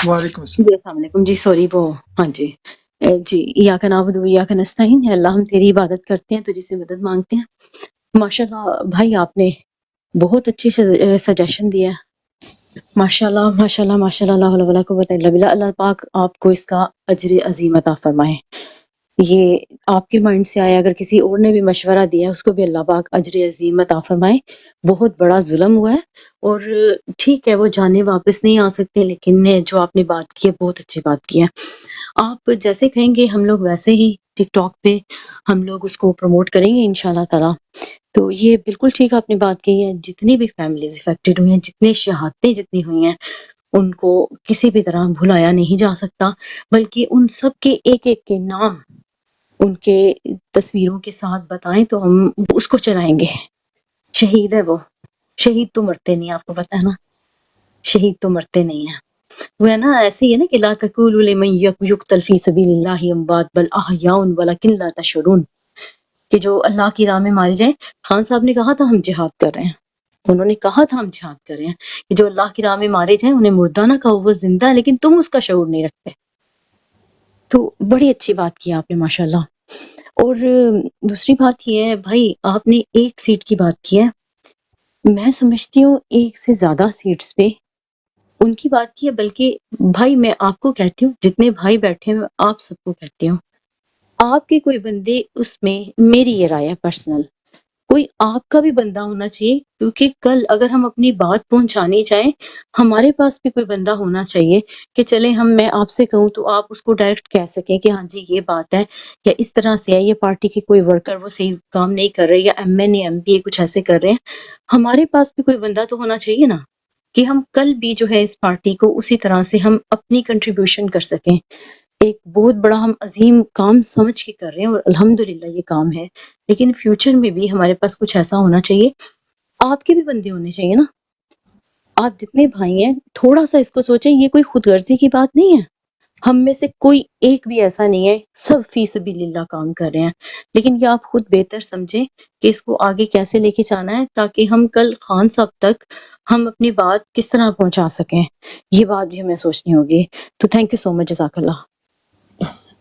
وعلیکم السلام. جی السلام علیکم. جی سوری وہ ہاں جی جی ایاک نعبد و ایاک نستعین. ہے اللہ ہم تیری عبادت کرتے ہیں, تجھے سے مدد مانگتے ہیں. ماشاء اللہ بھائی آپ نے بہت اچھی سجیشن دیا ہے. ماشاء اللہ ماشاء اللہ ماشاء اللہ, لا حول ولا قوت الا باللہ. اللہ پاک آپ کو اس کا اجر عظیم عطا فرمائے. یہ آپ کے مائنڈ سے آیا, اگر کسی اور نے بھی مشورہ دیا اس کو بھی اللہ پاک اجر عظیم عطا فرمائے. بہت بڑا ظلم ہوا ہے, اور ٹھیک ہے وہ جانے واپس نہیں آ سکتے, لیکن جو آپ نے بات کی ہے بہت اچھی بات کی ہے. آپ جیسے کہیں گے ہم لوگ ویسے ہی ٹک ٹاک پہ ہم لوگ اس کو پروموٹ کریں گے انشاءاللہ تعالی. تو یہ بالکل ٹھیک آپ نے بات کی ہے. جتنی بھی فیملیز افیکٹڈ ہوئی ہیں, جتنے شہادتیں جتنی ہوئی ہیں, ان کو کسی بھی طرح بھلایا نہیں جا سکتا, بلکہ ان سب کے ایک ایک کے نام ان کے تصویروں کے ساتھ بتائیں تو ہم اس کو چلائیں گے. شہید ہے وہ, شہید تو مرتے نہیں, آپ کو پتہ ہے نا, شہید تو مرتے نہیں ہیں. وہ ہے نا, ایسے ہی ہے نا کہ لا تقولوا لمن یقتل فی سبیل اللہ اموات بل احیاء ولکن لا تشعرون, کہ جو اللہ کی راہ میں مارے جائیں. خان صاحب نے کہا تھا ہم جہاد کر رہے ہیں, انہوں نے کہا تھا ہم جہاد کر رہے ہیں, کہ جو اللہ کی راہ میں مارے جائیں انہیں مردہ نہ کہو, وہ زندہ ہے لیکن تم اس کا شعور نہیں رکھتے. تو بڑی اچھی بات کی آپ نے ماشاءاللہ. اور دوسری بات یہ ہے بھائی, آپ نے ایک سیٹ کی بات کی ہے, میں سمجھتی ہوں ایک سے زیادہ سیٹس پہ ان کی بات کی ہے. بلکہ بھائی میں آپ کو کہتی ہوں, جتنے بھائی بیٹھے ہیں آپ سب کو کہتی ہوں, آپ کے کوئی بندے اس میں, میری یہ رائے ہے پرسنل, کوئی آپ کا بھی بندہ ہونا چاہیے, کیونکہ کل اگر ہم اپنی بات پہنچانی چاہیں, ہمارے پاس بھی کوئی بندہ ہونا چاہیے کہ چلے میں آپ سے کہوں تو آپ اس کو ڈائریکٹ کہہ سکیں کہ ہاں جی یہ بات ہے, یا اس طرح سے ہے, یہ پارٹی کے کوئی ورکر وہ صحیح کام نہیں کر رہے, یا M N A M P A کچھ ایسے کر رہے ہیں. ہمارے پاس بھی کوئی بندہ تو ہونا چاہیے نا, کہ ہم کل بھی جو ہے اس پارٹی کو اسی طرح سے ہم اپنی کنٹریبیوشن کر سکیں. ایک بہت بڑا ہم عظیم کام سمجھ کے کر رہے ہیں, اور الحمدللہ یہ کام ہے, لیکن فیوچر میں بھی ہمارے پاس کچھ ایسا ہونا چاہیے. آپ کے بھی بندے ہونے چاہیے نا, آپ جتنے بھائی ہیں تھوڑا سا اس کو سوچیں, یہ کوئی خود غرضی کی بات نہیں ہے. ہم میں سے کوئی ایک بھی ایسا نہیں ہے, سب فی سبیل اللہ کام کر رہے ہیں. لیکن یہ آپ خود بہتر سمجھیں کہ اس کو آگے کیسے لے کے جانا ہے, تاکہ ہم کل خان صاحب تک ہم اپنی بات کس طرح پہنچا سکیں. یہ بات بھی ہمیں سوچنی ہوگی. تو تھینک یو سو مچ, جزاک اللہ.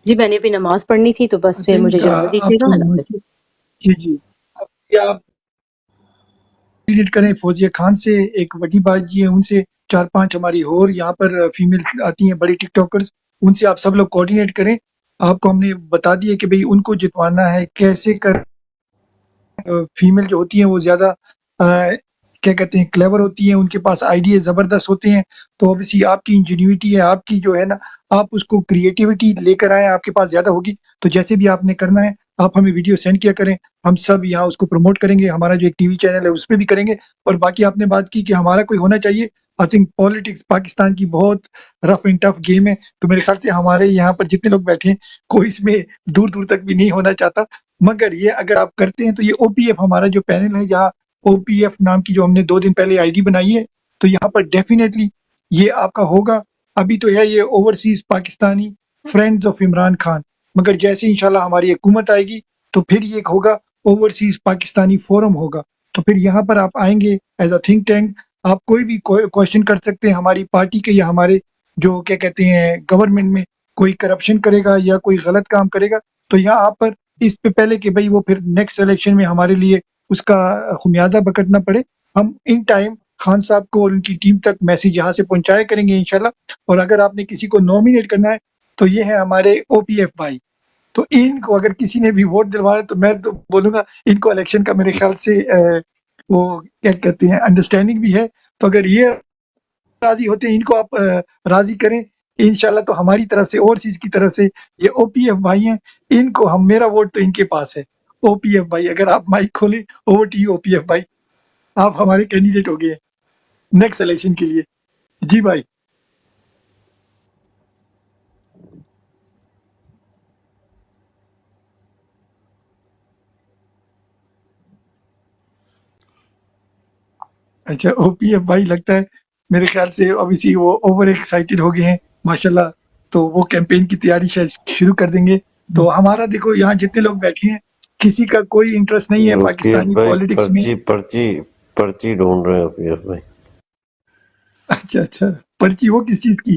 جی میں نے بھی نماز پڑھنی تھی, تو بس پھر مجھے اجازت دیجیے آپ گا. اللہ حافظ. جی جی آپ ایڈٹ کریں فوزیہ خان سے. ایک بڑی بات یہ ہے, ان سے 4-5 ہماری اور یہاں پر فیمیل آتی ہیں بڑی ٹک ٹاکرز, ان سے آپ سب لوگ کوآرڈینیٹ کریں. آپ کو ہم نے بتا دیا کہ بھئی ان کو جتوانا ہے کیسے کر. فیمیل جو ہوتی ہیں وہ زیادہ کیا کہتے ہیں کلیور ہوتی ہیں, ان کے پاس آئیڈیا زبردست ہوتے ہیں. تو اوبیسلی آپ کی انجینیوٹی ہے, آپ کی جو ہے نا, آپ اس کو کریٹیوٹی لے کر آئیں, آپ کے پاس زیادہ ہوگی. تو جیسے بھی آپ نے کرنا ہے آپ ہمیں ویڈیو سینڈ کیا کریں, ہم سب یہاں اس کو پروموٹ کریں گے. ہمارا جو ایک ٹی وی چینل ہے اس پہ بھی کریں گے. اور باقی آپ نے بات کی کہ ہمارا کوئی ہونا چاہیے, آئی تھنک پالیٹکس پاکستان کی بہت رف اینڈ ٹف گیم ہے. تو میرے خیال سے ہمارے یہاں پر جتنے لوگ بیٹھے ہیں کوئی اس میں دور دور تک بھی نہیں ہونا چاہتا. مگر یہ اگر آپ کرتے ہیں تو یہ او پی ایف ہمارا جو پینل ہے, یہاں او پی ایف نام کی جو ہم نے 2 دن پہلے آئی ڈی بنائی ہے, تو یہاں پر ڈیفینیٹلی یہ آپ کا ہوگا. ابھی تو ہے یہ overseas Pakistani friends of Imran Khan, مگر جیسے انشاءاللہ ہماری حکومت آئے گی تو پھر یہ ہوگا اوورسیز پاکستانی فورم ہوگا. تو پھر یہاں پر آپ آئیں گے ایز اے تھنک ٹینک, آپ کوئی بھی کوشچن کر سکتے ہیں ہماری پارٹی کے, یا ہمارے جو کیا کہتے ہیں گورنمنٹ میں کوئی کرپشن کرے گا یا کوئی غلط کام کرے گا, تو یہاں آپ پر اس پہ پہلے کہ بھئی وہ پھر نیکسٹ الیکشن میں ہمارے لیے اس کا خمیازہ بکٹنا پڑے, ہم ان ٹائم خان صاحب کو اور ان کی ٹیم تک میسج یہاں سے پہنچایا کریں گے انشاءاللہ. اور اگر آپ نے کسی کو نومینیٹ کرنا ہے تو یہ ہے ہمارے او پی ایف بھائی. تو ان کو اگر کسی نے بھی ووٹ دلوانا ہے تو میں تو بولوں گا ان کو الیکشن کا میرے خیال سے وہ کیا کہتے ہیں انڈرسٹینڈنگ بھی ہے. تو اگر یہ راضی ہوتے ہیں ان کو آپ راضی کریں انشاءاللہ. تو ہماری طرف سے اوورسیز کی طرف سے یہ او پی ایف بھائی ہیں, ان کو ہم, میرا ووٹ تو ان کے پاس ہے. او پی ایف بھائی, اگر آپ مائک کھولیں, over to you O P F بھائی, آپ ہمارے کینڈیڈیٹ ہو گئے ہیں نیکسٹ الیکشن کے لیے. جی بھائی. اچھا او پی ایف بھائی لگتا ہے میرے خیال سے obviously وہ اوور ایکسائٹیڈ ہو گئے ہیں ماشاءاللہ, تو وہ کیمپین کی تیاری شاید شروع کر دیں گے. تو ہمارا دیکھو یہاں جتنے لوگ بیٹھے ہیں کسی کا کوئی انٹرسٹ نہیں ہے پی ایف پاکستانی بھائی پالیٹکس میں. پرچی ڈھونڈ رہے ہیں پی ایف بھائی. اچھا پرچی وہ کس چیز کی؟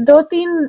2-3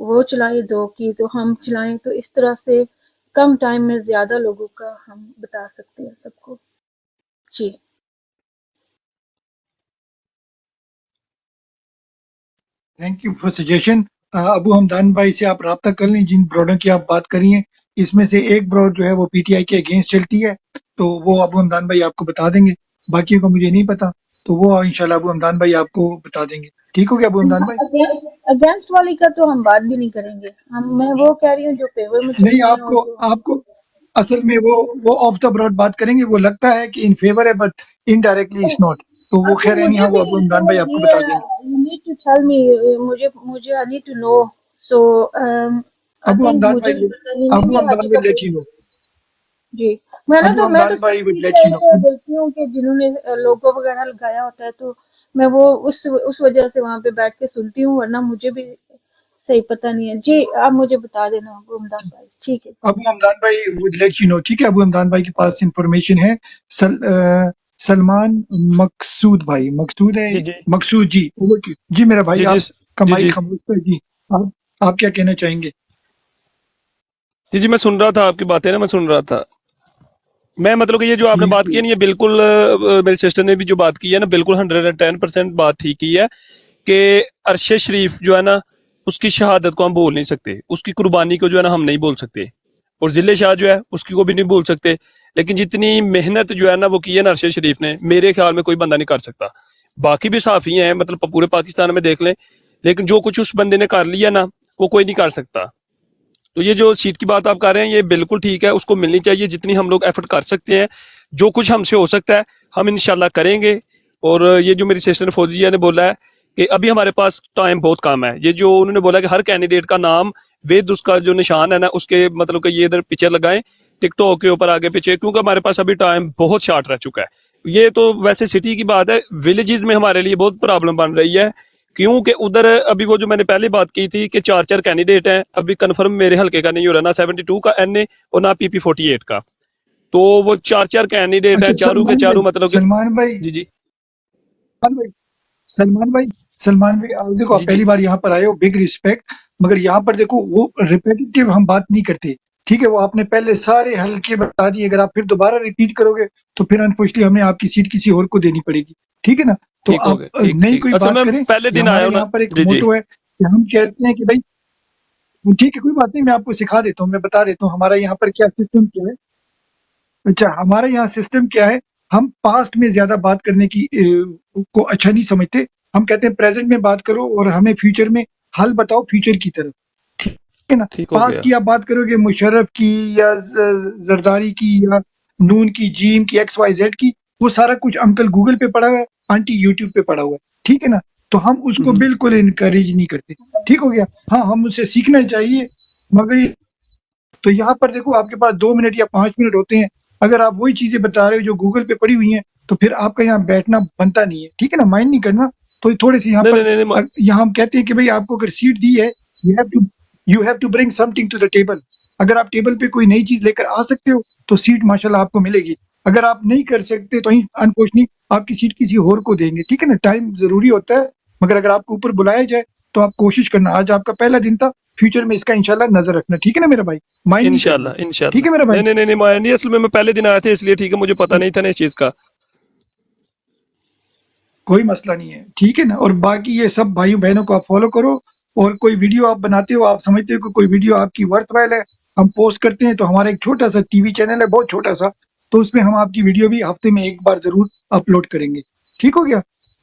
وہ چلائے 2 کی تو ہم چلائیں، تو اس طرح سے کم ٹائم میں زیادہ لوگوں کا ہم بتا سکتے ہیں سب کو. جی تھینک یو فار سجیشن. ابو حمدان بھائی سے آپ رابطہ کر لیں جن براڈوں کی آپ بات کری ہیں. اس میں سے ایک براڈ جو ہے وہ پی ٹی آئی کے اگینسٹ چلتی ہے، تو وہ ابو حمدان بھائی آپ کو بتا دیں گے. باقیوں کو مجھے نہیں پتا، تو وہ انشاءاللہ ابو حمدان بھائی آپ کو بتا دیں گے. ٹھیک ہو گیا ابو حمدان بھائی؟ اگینسٹ والی کا تو ہم بات بھی نہیں کریں گے. میں وہ کہہ رہی ہوں جو فیور میں نہیں، چلتی ہیں اور جو آپ کو اصل میں وہ آف دا براڈ بات کریں گے. وہ لگتا ہے کہ ان فیور ہے بٹ انڈائریکٹلی اٹس ناٹ. تو وہ اچھا خیر اینی مجھے ہاں بھی وہ ابو حمدان بھائی آپ کو بتا دیں گے. you need to tell me مجھے I need to know so I Abu think حمدان مجھے بھائی ابو مجھے حمدان حاجی کا ول لیٹ یو نو. جی میں ابو تو حمدان بھائی صرف ول اس لیٹ یو نو. دیکھتی ہوں کہ جنہوں نے لوگو وغیرہ لگایا ہوتا ہے تو میں وہ اس وجہ سے وہاں پہ بیٹھ کے سنتی ہوں، ورنہ مجھے بھی صحیح پتہ نہیں ہے. جی آپ مجھے بتا دینا گمدان بھائی. ٹھیک ہے. ابو حمدان بھائی would let you know. ٹھیک ہے، ابو حمدان بھائی کے پاس انفارمیشن ہے. سلمان مقصود ہے. جی جی مقصود جی over to you. جی میرا بھائی جی جی آپ کا جی مائک جی خاموش ہے. جی آپ کیا کہنا چاہیں گے؟ جی جی میں سن رہا تھا آپ کی باتیں نا، میں سن رہا تھا. میں مطلب کہ یہ جو آپ نے ٹھیک بات کی ہے نا، یہ بالکل میرے سسٹر نے بھی جو بات کی ہے نا، بالکل 110% بات ٹھیک کی ہے کہ عرش شریف جو ہے نا، اس کی شہادت کو ہم بول نہیں سکتے، اس کی قربانی کو جو ہے نا ہم نہیں بول سکتے، اور ذل شاہ جو ہے اس کی کو بھی نہیں بول سکتے. لیکن جتنی محنت جو ہے نا وہ کی ہے نا عرش شریف نے، میرے خیال میں کوئی بندہ نہیں کر سکتا. باقی بھی صحافی ہیں مطلب پورے پاکستان میں دیکھ لیں، لیکن جو کچھ اس بندے نے کر لیا نا وہ کوئی نہیں کر سکتا. تو یہ جو سیٹ کی بات آپ کر رہے ہیں یہ بالکل ٹھیک ہے، اس کو ملنی چاہیے. جتنی ہم لوگ ایفرٹ کر سکتے ہیں، جو کچھ ہم سے ہو سکتا ہے ہم انشاءاللہ کریں گے. اور یہ جو میری سسٹر فوزیہ نے بولا ہے کہ ابھی ہمارے پاس ٹائم بہت کم ہے، یہ جو انہوں نے بولا کہ ہر کینڈیڈیٹ کا نام وید اس کا جو نشان ہے نا اس کے مطلب کہ یہ ادھر پکچر لگائیں ٹک ٹاک کے اوپر آگے پیچھے، کیونکہ ہمارے پاس ابھی ٹائم بہت شارٹ رہ چکا ہے. یہ تو ویسے سٹی کی بات ہے، ولیجز میں ہمارے لیے بہت پرابلم بن رہی ہے، کیونکہ ادھر ابھی وہ جو میں نے پہلے بات کی تھی کہ 4 کینڈیڈیٹ ہیں. ابھی کنفرم میرے حلقے کا نہیں ہو رہا، نہ 72 کا این اے اور نہ پی پی 48 کا. تو وہ 4 کینڈیڈیٹ ہیں، اچھا چاروں کے چاروں مطلب کہ سلمان بھائی جی جی سلمان بھائی سلمان بھائی دیکھو آپ جی جی پہلی بار یہاں پر آئے ہو، بگ ریسپیکٹ. مگر یہاں پر دیکھو وہ ریپیٹیٹیو ہم بات نہیں کرتے. ٹھیک ہے، وہ آپ نے پہلے سارے حلقے بتا دیے. اگر آپ پھر دوبارہ ریپیٹ کرو گے تو پھر انفارچونیٹلی ہمیں آپ کی سیٹ کسی اور کو دینی پڑے گی. ٹھیک ہے نا؟ تو ٹھیک ہو گیا، آپ ٹھیک نئی ٹھیک. کوئی اصل بات میں کریں. پہلے یہ دن آیا ہمارے ہوں نا. یہاں پر ایک جی جی موٹو ہے کہ ہم کہتے ہیں کہ بھائی ٹھیک ہے کوئی بات نہیں، میں آپ کو سکھا دیتا ہوں، میں بتا دیتا ہوں ہمارا یہاں پر کیا سسٹم کیا ہے. اچھا ہمارے یہاں سسٹم کیا ہے، ہم پاسٹ میں زیادہ بات کرنے کی کو اچھا نہیں سمجھتے. ہم کہتے ہیں پریزنٹ میں بات کرو اور ہمیں فیوچر میں حل بتاؤ فیوچر کی طرف. ٹھیک ہے نا؟ ٹھیک ہو پاسٹ گیا. کی آپ بات کرو گے مشرف کی یا زرداری کی یا نون کی، جیم کی، ایکس وائی زیڈ کی، وہ سارا کچھ انکل گوگل پہ پڑا ہوا ہے، آنٹی یوٹیوب پہ پڑا ہوا ہے. ٹھیک ہے نا؟ تو ہم اس کو بالکل انکریج نہیں کرتے. ٹھیک ہو گیا؟ ہاں ہم اس سے سیکھنا چاہیے. مگر تو یہاں پر دیکھو آپ کے پاس 2 منٹ یا 5 منٹ ہوتے ہیں. اگر آپ وہی چیزیں بتا رہے ہو جو گوگل پہ پڑی ہوئی ہیں تو پھر آپ کا یہاں بیٹھنا بنتا نہیں ہے. ٹھیک ہے نا؟ مائنڈ نہیں کرنا. تو تھوڑے سے یہاں نہیں پر نہیں نہیں یہاں ہم کہتے ہیں کہ بھئی آپ کو اگر سیٹ دی ہے you have to bring something to the table. اگر آپ ٹیبل پہ کوئی نئی چیز لے کر آ سکتے ہو تو سیٹ ماشاءاللہ آپ کو ملے گی. اگر آپ نہیں کر سکتے تو انفارچونیٹلی آپ کی سیٹ کسی اور کو دیں گے. ٹھیک ہے نا؟ ٹائم ضروری ہوتا ہے، مگر اگر آپ کو اوپر بلایا جائے تو آپ کوشش کرنا. آج آپ کا پہلا دن تھا، فیوچر میں اس کا انشاءاللہ نظر رکھنا. ٹھیک ہے نا میرا بھائی؟ مائنڈ نہیں انشاءاللہ کرنا. انشاءاللہ. ٹھیک ہے میرا بھائی؟ نہیں نہیں نہیں نہیں میں نہیں، اصل میں پہلے دن آیا تھا اس لیے ٹھیک ہے، مجھے پتہ نہیں تھا نا اس چیز کا. کوئی مسئلہ نہیں ہے. ٹھیک ہے نا؟ اور باقی یہ سب بھائیوں بہنوں کو آپ فالو کرو. اور کوئی ویڈیو آپ بناتے ہو، آپ سمجھتے ہو کہ کوئی ویڈیو آپ کی ورتھ ویل ہے، ہم پوسٹ کرتے ہیں. تو ہمارا ایک چھوٹا سا ٹی وی چینل ہے، بہت چھوٹا سا، تو اس میں ہم آپ کی ویڈیو بھی ہفتے میں ایک بار ضرور اپلوڈ کریں گے. ٹھیک ہو گیا؟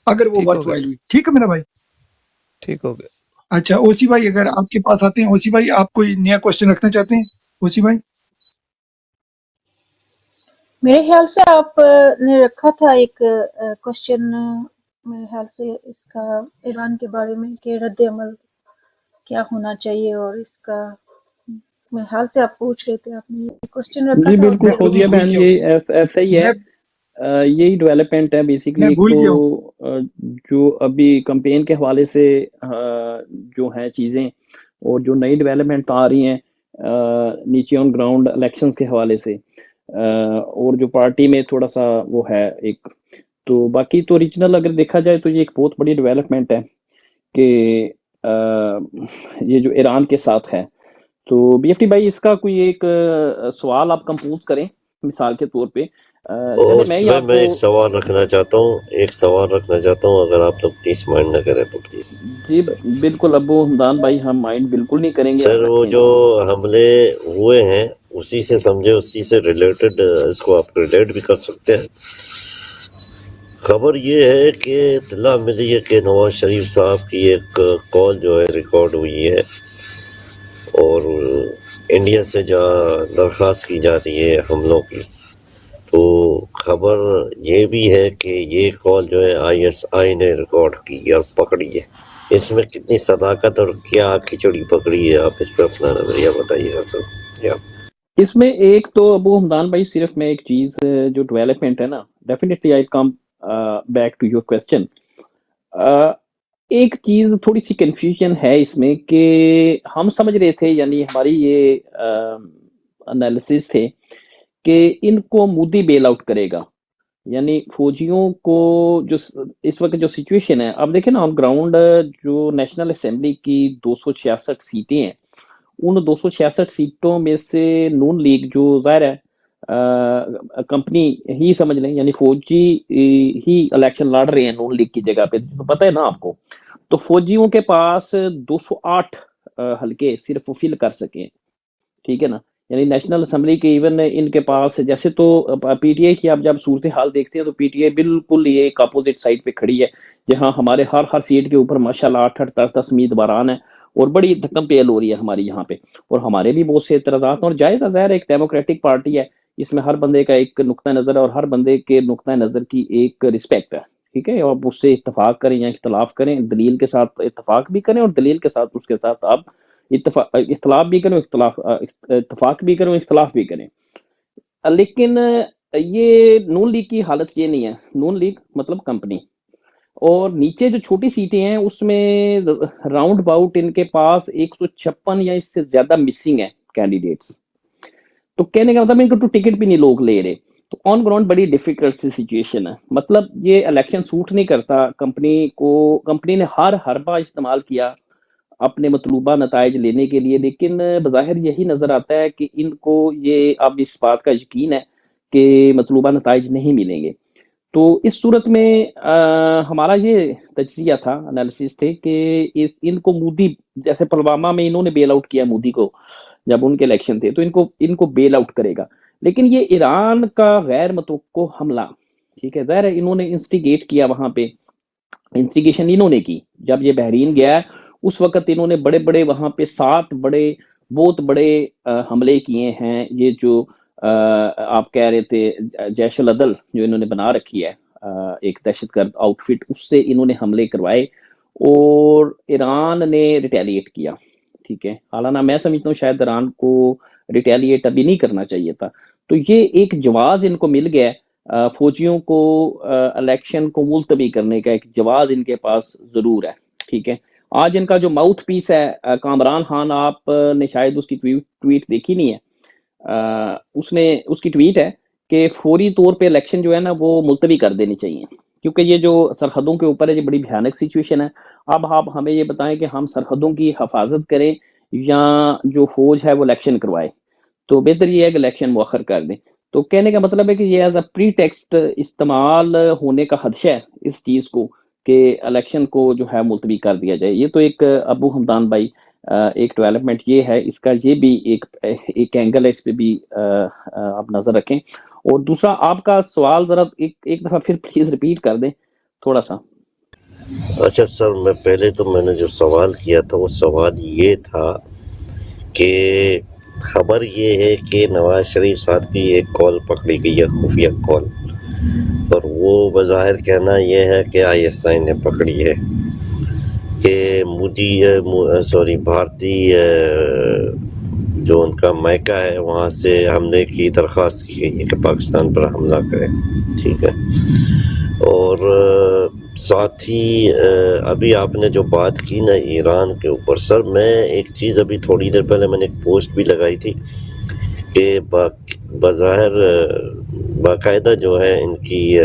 اگر وہ ٹھیک ہو ورتھ گیا، ویل ہوئی. ٹھیک ہے میرا بھائی؟ ٹھیک ہو گیا. اچھا اوسی بھائی اگر آپ کے پاس آتے ہیں، اوسی بھائی آپ کوئی نیا کوشچن رکھنا چاہتے ہیں؟ اوسی بھائی میرے خیال سے آپ نے رکھا تھا ایک کوشچن، میرے خیال سے اس کا ایران کے بارے میں کہ رد عمل کیا ہونا چاہیے، اور اس کا میرے خیال سے آپ پوچھ رہے تھے، آپ نے کوشچن رکھا جی تھا اور بالکل میں پھر ابھی فوزیہ بھول بہن، گیا ہوں. یہ ایسا ہی ہے. میں یہی ڈیولپمنٹ ہے بیسیکلی. میں ایک بھول تو گیا ہوں. جو ابھی کمپین کے حوالے سے جو ہیں چیزیں، اور جو نئی ڈیولپمنٹ آ رہی ہیں نیچے آن گراؤنڈ الیکشنز کے حوالے سے، اور جو پارٹی میں تھوڑا سا وہ ہے ایک. تو باقی تو ریجنل اگر دیکھا جائے تو یہ ایک بہت بڑی ڈیولپمنٹ ہے کہ یہ جو ایران کے ساتھ ہے. تو بی ایف ٹی بھائی اس کا کوئی ایک سوال آپ کمپوز کریں مثال کے طور پہ. چلے میں ہی آپ میں ایک کو سوال رکھنا چاہتا ہوں اگر آپ لوگ پلیز مائنڈ نہ کریں تو پلیز. جی بالکل ابو حمدان بھائی ہم مائنڈ بالکل نہیں کریں گے. سر آپ وہ رکھیں جو جناب. حملے ہوئے ہیں اسی سے سمجھے، اسی سے ریلیٹڈ اس کو آپ ریلیٹ بھی کر سکتے ہیں. خبر یہ ہے کہ اطلاع ملی ہے کہ نواز شریف صاحب کی ایک کال جو ہے ریکارڈ ہوئی ہے اور انڈیا سے درخواست کی جا رہی ہے حملوں کی. تو خبر یہ بھی ہے کہ یہ کال جو ہے ISI نے ریکارڈ کی اور پکڑی ہے. اس میں کتنی صداقت اور کیا کھچڑی پکڑی ہے، آپ اس پہ اپنا نظریہ بتائیے گا سر. اس میں ایک تو ابو حمدان بھائی صرف میں ایک چیز جو ڈیولپمنٹ ہے نا، definitely I come back to your question. ایک چیز تھوڑی سی کنفیوژن ہے اس میں کہ ہم سمجھ رہے تھے، یعنی ہماری یہ انالیسس تھے کہ ان کو مودی بیل آؤٹ کرے گا. یعنی فوجیوں کو جو اس وقت جو سچویشن ہے، اب دیکھیں نا آن گراؤنڈ جو نیشنل اسمبلی کی 266 سیٹیں ہیں، ان 266 سیٹوں میں سے نون لیگ جو ظاہر ہے کمپنی ہی سمجھ لیں، یعنی فوجی ہی الیکشن لڑ رہے ہیں نون لیگ کی جگہ پہ، تو پتہ ہے نا آپ کو. تو فوجیوں کے پاس 208 حلقے صرف فل کر سکیں، ٹھیک ہے نا. یعنی نیشنل اسمبلی کے ایون ان کے پاس جیسے تو پی ٹی آئی کی آپ جب صورتحال دیکھتے ہیں تو پی ٹی آئی بالکل یہ ایک اپوزٹ سائڈ پہ کھڑی ہے، جہاں ہمارے ہر سیٹ کے اوپر ماشاءاللہ 8-8 10-10 امیدواران ہیں اور بڑی دھکم پیل ہو رہی ہے ہماری یہاں پہ. اور ہمارے بھی بہت سے اعتراضات ہیں، اور جائز ظاہر ایک ڈیموکریٹک پارٹی ہے، اس میں ہر بندے کا ایک نقطہ نظر ہے اور ہر بندے کے نقطہ نظر کی ایک رسپیکٹ ہے، ٹھیک ہے. آپ اس سے اتفاق کریں یا اختلاف کریں، دلیل کے ساتھ اتفاق بھی کریں اور دلیل کے ساتھ اس کے ساتھ آپ اختلاف بھی کریں، اتفاق بھی کریں، اختلاف بھی کریں. لیکن یہ نون لیگ کی حالت یہ نہیں ہے. نون لیگ مطلب کمپنی، اور نیچے جو چھوٹی سیٹیں ہیں اس میں راؤنڈ باؤٹ ان کے پاس 156 یا اس سے زیادہ مسنگ ہے کینڈیڈیٹس. تو کہنے کا مطلب ان کو تو ٹکٹ بھی نہیں لوگ لے رہے. تو آن گراؤنڈ بڑی ڈیفیکلٹ سی سچویشن ہے. مطلب یہ الیکشن سوٹ نہیں کرتا کمپنی کو. کمپنی نے ہر حربہ استعمال کیا اپنے مطلوبہ نتائج لینے کے لیے، لیکن بظاہر یہی نظر آتا ہے کہ ان کو یہ اب اس بات کا یقین ہے کہ مطلوبہ نتائج نہیں ملیں گے. تو اس صورت میں ہمارا یہ تجزیہ تھا، انالیسس تھے کہ ان کو مودی، جیسے پلوامہ میں انہوں نے بیل آؤٹ کیا مودی کو جب ان کے الیکشن تھے، تو ان کو بیل آؤٹ کرے گا. لیکن یہ ایران کا غیر متوقع حملہ، ٹھیک ہے، ظاہر ہے انہوں نے انسٹیگیٹ کیا، وہاں پہ انسٹیگیشن انہوں نے کی. جب یہ بحرین گیا اس وقت انہوں نے بڑے وہاں پہ 7 بہت بڑے حملے کیے ہیں. یہ جو آپ کہہ رہے تھے جیش العدل جو انہوں نے بنا رکھی ہے ایک دہشت گرد آؤٹ فٹ، اس سے انہوں نے حملے کروائے اور ایران نے ریٹیلیٹ کیا، ٹھیک ہے. حالانہ میں سمجھتا ہوں شاید ایران کو ریٹیلیٹ ابھی نہیں کرنا چاہیے تھا. تو یہ ایک جواز ان کو مل گیا، فوجیوں کو الیکشن کو ملتوی کرنے کا ایک جواز ان کے پاس ضرور ہے، ٹھیک ہے. آج ان کا جو ماؤتھ پیس ہے کامران خان، آپ نے شاید اس کی ٹویٹ دیکھی نہیں ہے. اس کی ٹویٹ ہے کہ فوری طور پہ الیکشن جو ہے نا وہ ملتوی کر دینی چاہیے، کیونکہ یہ جو سرحدوں کے اوپر ہے یہ بڑی بھیانک سچویشن ہے. اب آپ ہمیں یہ بتائیں کہ ہم سرحدوں کی حفاظت کریں یا جو فوج ہے وہ الیکشن کروائے. تو بہتر یہ ہے کہ الیکشن مؤخر کر دیں. تو کہنے کا مطلب ہے کہ یہ ایز اے پری ٹیکسٹ استعمال ہونے کا خدشہ ہے اس چیز کو کہ الیکشن کو جو ہے ملتوی کر دیا جائے. یہ تو ایک ابو حمدان بھائی ایک ڈیولپمنٹ یہ ہے، اس کا یہ بھی ایک اینگل ہے، اس پہ بھی آپ نظر رکھیں. اور دوسرا آپ کا سوال ذرا ایک دفعہ پھر پلیز ریپیٹ کر دیں تھوڑا سا. اچھا سر، میں نے جو سوال کیا تھا وہ سوال یہ تھا کہ خبر یہ ہے کہ نواز شریف صاحب کی ایک کال پکڑی گئی ہے، خفیہ کال، اور وہ بظاہر کہنا یہ ہے کہ ISI نے پکڑی ہے کہ بھارتی جو ان کا میکہ ہے وہاں سے حملے کی درخواست کی گئی ہے کہ پاکستان پر حملہ کرے، ٹھیک ہے. اور ساتھ ہی ابھی آپ نے جو بات کی نا ایران کے اوپر، سر میں ایک چیز ابھی تھوڑی دیر پہلے میں نے ایک پوسٹ بھی لگائی تھی کہ بظاہر باقاعدہ جو ہے ان کی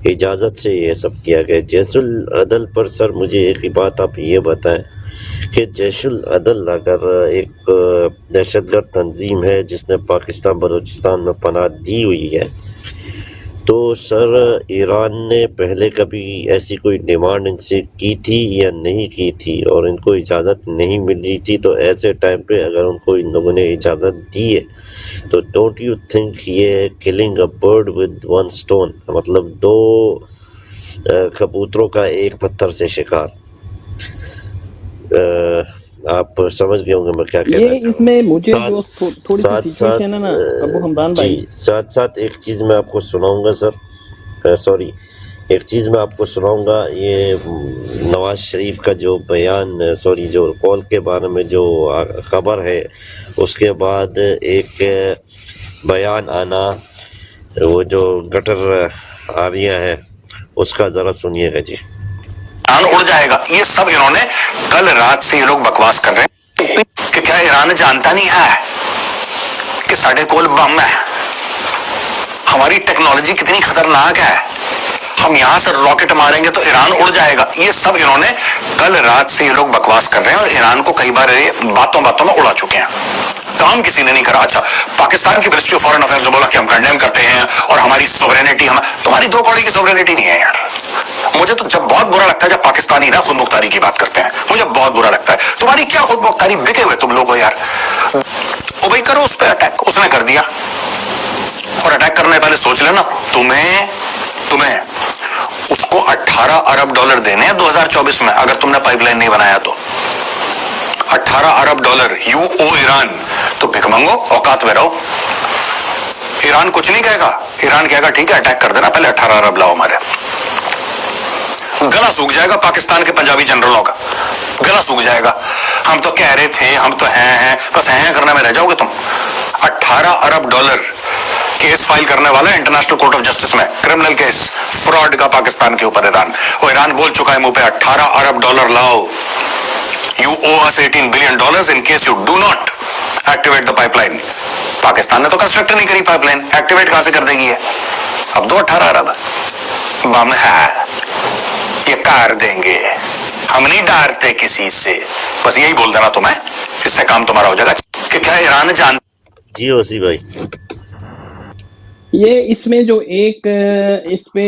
اجازت سے یہ سب کیا گیا جیش العدل پر. سر مجھے ایک ہی بات آپ یہ بتائیں کہ جیش العدل اگر ایک دہشت گرد تنظیم ہے جس نے پاکستان بلوچستان میں پناہ دی ہوئی ہے، تو سر ایران نے پہلے کبھی ایسی کوئی ڈیمانڈ ان سے کی تھی یا نہیں کی تھی، اور ان کو اجازت نہیں ملی تھی، تو ایسے ٹائم پہ اگر ان کو ان لوگوں نے اجازت دی ہے تو ڈونٹ یو تھنک یہ killing a bird with one stone, مطلب دو کبوتروں کا ایک پتھر سے شکار. آپ سمجھ گئے ہوں گے میں کیا کہنا یہ چاہوں اس میں مجھے جو ساتھ تھوڑی سی ساتھ سچویشن ہے نا ابو حمدان جی بھائی، ساتھ ایک چیز میں آپ کو سناؤں گا سر، سوری، ایک چیز میں آپ کو سناؤں گا. یہ نواز شریف کا جو بیان، سوری، جو قول کے بارے میں جو خبر ہے، اس کے بعد ایک بیان آنا، وہ جو گٹر آریہ ہے اس کا ذرا سنیے گا. جی ایران اڑ جائے گا، یہ سب انہوں نے کل رات سے یہ لوگ بکواس کر رہے ہیں کہ کیا ایران جانتا نہیں ہے کہ ساڈے کول بم ہے، ہماری ٹیکنالوجی کتنی خطرناک ہے، ہم یہاں سے راکٹ ماریں گے تو ایران اڑ جائے گا. یہ سب انہوں نے کل رات سے یہ لوگ بکواس کر رہے ہیں، اور ایران کو کئی بار یہ باتوں میں اڑا چکے ہیں، کام کسی نے نہیں کرا. اچھا، پاکستان کی منسٹری آف فارن افیئرز نے بولا کہ ہم کنڈیم کرتے ہیں اور ہماری سوورینٹی، تمہاری 2 کوڑی کی سوورینٹی نہیں ہے یار. مجھے تو جب بہت برا لگتا ہے جب پاکستانی نا خود مختاری کی بات کرتے ہیں، مجھے بہت برا لگتا ہے. تمہاری کیا خود مختاری، بکے ہوئے تم لوگ ہو یار. او بھائی کرو اس پہ اٹیک، اس نے کر دیا، اور اٹیک کرنے پہلے سوچ لینا تمہیں اس کو 18 ارب ڈالر دینے ہیں 2024 میں اگر تم نے پائپ لائن نہیں بنایا تو. 18 ارب ڈالر یو او ایران. تو بھک منگو، اوقات میں رہو. ایران کچھ نہیں کہے گا، ایران کہے گا ٹھیک ہے اٹیک کر دینا، پہلے 18 ارب لاؤ ہمارے. گلا سوکھ جائے گا پاکستان کے پنجابی جنرلوں کا، گلا سوکھ جائے گا. ہم تو کہہ رہے تھے، ہم تو ہیں بس ہیں کرنے میں رہ جاؤ گے تم. 18 ارب ڈالر کیس فائل کرنے والا ہے انٹرنیشنل کورٹ آف جسٹس میں، کرمنل کیس فراڈ کا پاکستان کے اوپر ایران. اور ایران بول چکا ہے منہ پہ 18 ارب ڈالر لاؤ. You owe us $18 billion in case you do not activate the pipeline. Pakistan نے تو کنسٹرکٹ نہیں کری پائپ لائن، ایکٹیویٹ کہاں سے کر دے گی ہے؟ اب دو 18 ارب بم ہے، یہ کار دیں گے، ہم نہیں ڈارتے کسی سے. بس یہی بول دینا تمہیں، اس سے کام تمہارا ہو جائے گا. کہ کیا ایران جان جی وسیع بھائی. یہ اس میں جو ایک اس پہ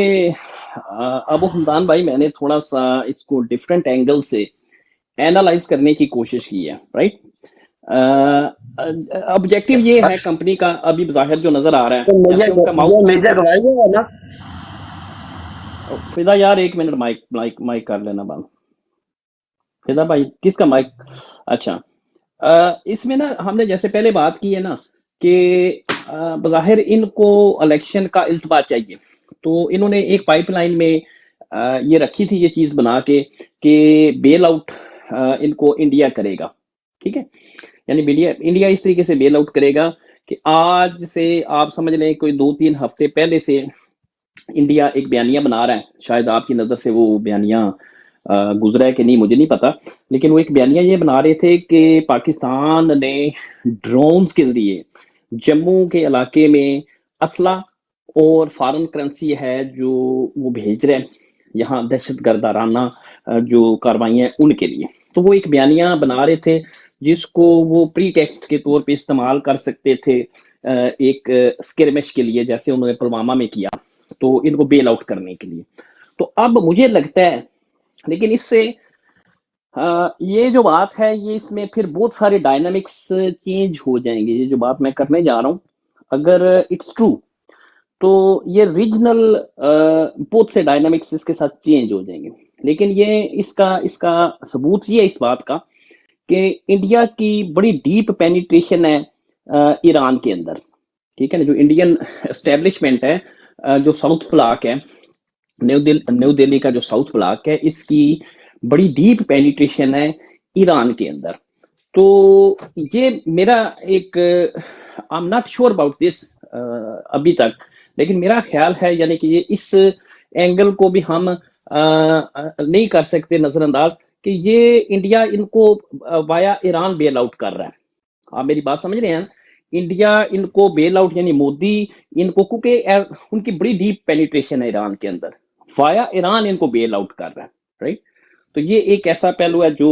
ابو حمدان بھائی میں نے تھوڑا سا اس کو ڈفرینٹ اینگل سے اینالائز کرنے کی کوشش کی ہے، رائٹ. آبجیکٹو یہ ہے کمپنی کا ابھی بظاہر جو نظر آ رہا ہے، ایسے ان کا ماؤتھ. فدا یار ایک منٹ، مائک کر لینا بند. فدا بھائی کس کا مائک؟ اچھا، اس میں نا ہم نے جیسے پہلے بات کی ہے نا کہ بظاہر ان کو الیکشن کا التباس چاہیے، تو انہوں نے ایک پائپ لائن میں یہ رکھی تھی یہ چیز بنا کے کہ بیل آؤٹ ان کو انڈیا کرے گا، ٹھیک ہے. یعنی انڈیا اس طریقے سے بیل آؤٹ کرے گا کہ آج سے آپ سمجھ لیں کوئی 2-3 ہفتے پہلے سے انڈیا ایک بیانیہ بنا رہا ہے. شاید آپ کی نظر سے وہ بیانیہ گزرا ہے کہ نہیں مجھے نہیں پتا، لیکن وہ ایک بیانیہ یہ بنا رہے تھے کہ پاکستان نے ڈرونز کے ذریعے جموں کے علاقے میں اسلحہ اور فارن کرنسی ہے جو وہ بھیج رہے ہیں یہاں دہشت گردانہ جو کاروائیاں ہیں ان کے لیے. تو وہ ایک بیانیہ بنا رہے تھے جس کو وہ پری ٹیکسٹ کے طور پہ استعمال کر سکتے تھے ایک اسکرمش کے لیے، جیسے انہوں نے پلوامہ میں کیا، تو ان کو بیل آؤٹ کرنے کے لیے. تو اب مجھے لگتا ہے، لیکن اس سے یہ جو بات ہے یہ اس میں پھر بہت سارے ڈائنامکس چینج ہو جائیں گے. یہ جو بات میں کرنے جا رہا ہوں اگر اٹس ٹرو تو یہ ریجنل بہت سے ڈائنامکس اس کے ساتھ چینج ہو جائیں گے. لیکن یہ اس کا ثبوت یہ ہے اس بات کا کہ انڈیا کی بڑی ڈیپ پینیٹریشن ہے ایران کے اندر، ٹھیک ہے نا. جو انڈین اسٹیبلشمنٹ ہے جو ساؤتھ بلاک ہے، نیو دہلی کا جو ساؤتھ بلاک ہے، اس کی بڑی ڈیپ پینیٹریشن ہے ایران کے اندر. تو یہ میرا ایک I am not sure about this ابھی تک، لیکن میرا خیال ہے یعنی کہ یہ اس اینگل کو بھی ہم نہیں کر سکتے نظر انداز کہ یہ انڈیا ان کو وایا ایران بیل آؤٹ کر رہا ہے. آپ میری بات سمجھ رہے ہیں؟ انڈیا ان کو بیل آؤٹ یعنی مودی ان کو، کیونکہ ان کی بڑی ڈیپ پینیٹریشن ہے ایران کے اندر، وایا ایران ان کو بیل آؤٹ کر رہا ہے، رائٹ. تو یہ ایک ایسا پہلو ہے جو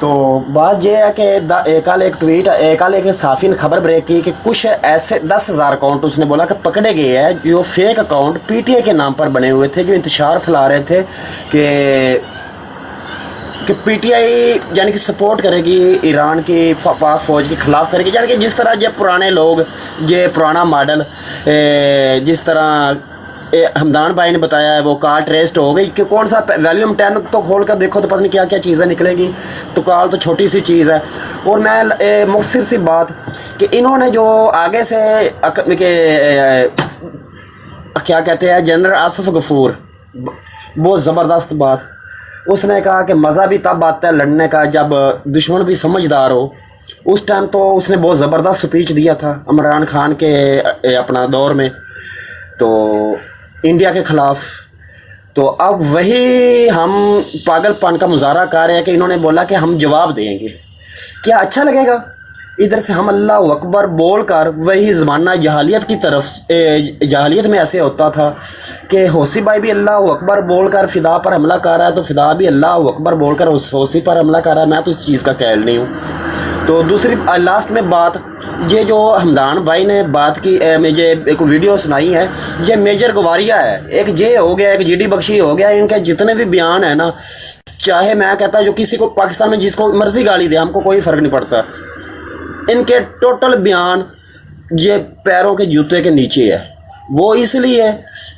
تو بات یہ ہے کہ کل ایک ٹویٹ کل ایک صحافی نے خبر بریک کی کہ کچھ ایسے 10,000 اکاؤنٹ اس نے بولا کہ پکڑے گئے ہیں جو fake account P T I کے نام پر بنے ہوئے تھے، جو انتشار پھیلا رہے تھے کہ پی ٹی آئی یعنی کہ سپورٹ کرے گی ایران کی پاک فوج کے خلاف کرے گی، یعنی کہ جس طرح یہ پرانے لوگ یہ پرانا ماڈل جس طرح حمدان بھائی نے بتایا ہے وہ کار ٹریسٹ ہو گئی کہ کون سا ویلیوم 10 تو کھول کر دیکھو تو پتہ نہیں کیا کیا چیزیں نکلیں گی، تو کال تو چھوٹی سی چیز ہے۔ اور میں مختصر سی بات کہ انہوں نے جو آگے سے کیا کہتے ہیں جنرل آصف غفور، بہت زبردست بات، اس نے کہا کہ مزہ بھی تب آتا ہے لڑنے کا جب دشمن بھی سمجھدار ہو۔ اس ٹائم تو اس نے بہت زبردست سپیچ دیا تھا عمران خان کے اپنا دور میں تو انڈیا کے خلاف، تو اب وہی ہم پاگل پن کا مظاہرہ کر رہے ہیں کہ انہوں نے بولا کہ ہم جواب دیں گے، کیا اچھا لگے گا؟ ادھر سے ہم اللہ اکبر بول کر وہی زمانہ جہالیت کی طرف، جہالیت میں ایسے ہوتا تھا کہ حوثی بھائی بھی اللہ اکبر بول کر فدا پر حملہ کر رہا ہے تو فدا بھی اللہ اکبر بول کر اس حوثی پر حملہ کر رہا ہے۔ میں تو اس چیز کا قائل نہیں ہوں۔ تو دوسری لاسٹ میں بات، یہ جو حمدان بھائی نے بات کی، مجھے ایک ویڈیو سنائی ہے، یہ میجر گواریا ہے، ایک جے ہو گیا، ایک جی ڈی بخشی ہو گیا، ان کے جتنے بھی بیان ہیں نا، چاہے میں کہتا جو کسی کو پاکستان میں جس کو مرضی گالی دے، ہم کو کوئی فرق نہیں پڑتا، ان کے ٹوٹل بیان یہ پیروں کے جوتے کے نیچے ہے۔ وہ اس لیے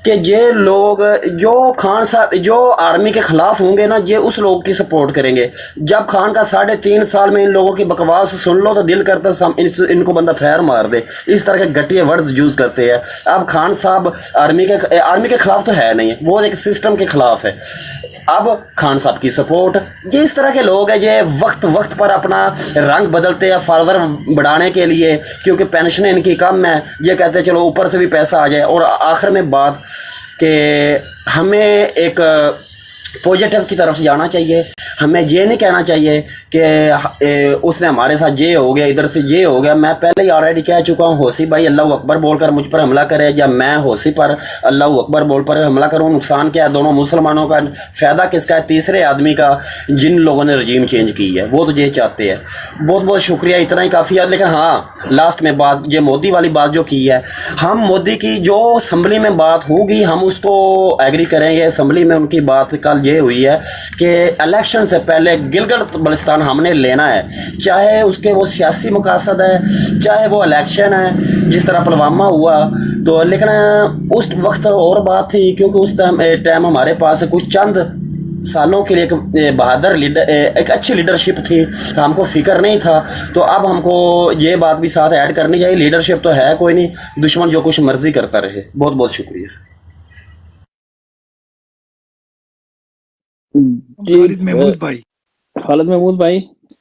کہ یہ لوگ جو خان صاحب جو آرمی کے خلاف ہوں گے نا، یہ اس لوگ کی سپورٹ کریں گے۔ جب خان کا 3.5 سال میں ان لوگوں کی بکواس سن لو تو دل کرتا ان کو بندہ پھیر مار دے، اس طرح کے گھٹیا ورڈز یوز کرتے ہیں۔ اب خان صاحب آرمی کے خلاف تو ہے نہیں، وہ ایک سسٹم کے خلاف ہے۔ اب خان صاحب کی سپورٹ، یہ اس طرح کے لوگ ہیں، یہ وقت پر اپنا رنگ بدلتے ہیں فالوور بڑھانے کے لیے، کیونکہ پینشنیں ان کی کم ہے، یہ کہتے ہیں چلو اوپر سے بھی پیسہ آ جائے۔ اور آخر میں بات کہ ہمیں ایک پوزیٹیو کی طرف جانا چاہیے، ہمیں یہ نہیں کہنا چاہیے کہ اس نے ہمارے ساتھ یہ ہو گیا، ادھر سے یہ ہو گیا۔ میں پہلے ہی آلریڈی کہہ چکا ہوں، حوثی بھائی اللہ اکبر بول کر مجھ پر حملہ کرے یا میں حوثی پر اللہ اکبر بول پر حملہ کروں، نقصان کیا ہے دونوں مسلمانوں کا؟ فائدہ کس کا ہے؟ تیسرے آدمی کا، جن لوگوں نے رجیم چینج کی ہے وہ تو یہ چاہتے ہیں۔ بہت بہت شکریہ، اتنا ہی کافی ہے۔ لیکن ہاں لاسٹ میں بات، یہ مودی والی بات جو کی ہے، ہم مودی کی جو اسمبلی میں بات ہوگی ہم اس کو ایگری کریں گے۔ اسمبلی میں ان کی بات کل یہ ہوئی ہے کہ الیکشن سے پہلے گلگت بلتستان ہم نے لینا ہے، چاہے اس کے وہ سیاسی مقاصد ہے، چاہے وہ الیکشن ہے جس طرح پلوامہ ہوا تو۔ لیکن اس وقت اور بات تھی، کیونکہ اس ٹائم ہمارے پاس کچھ چند سالوں کے لیے ایک بہادر لیڈر، ایک اچھی لیڈرشپ تھی، ہم کو فکر نہیں تھا۔ تو اب ہم کو یہ بات بھی ساتھ ایڈ کرنی چاہیے، لیڈرشپ تو ہے کوئی نہیں، دشمن جو کچھ مرضی کرتا رہے۔ بہت بہت شکریہ جی۔ خالد محمود بھائی، خالد محمود بھائی،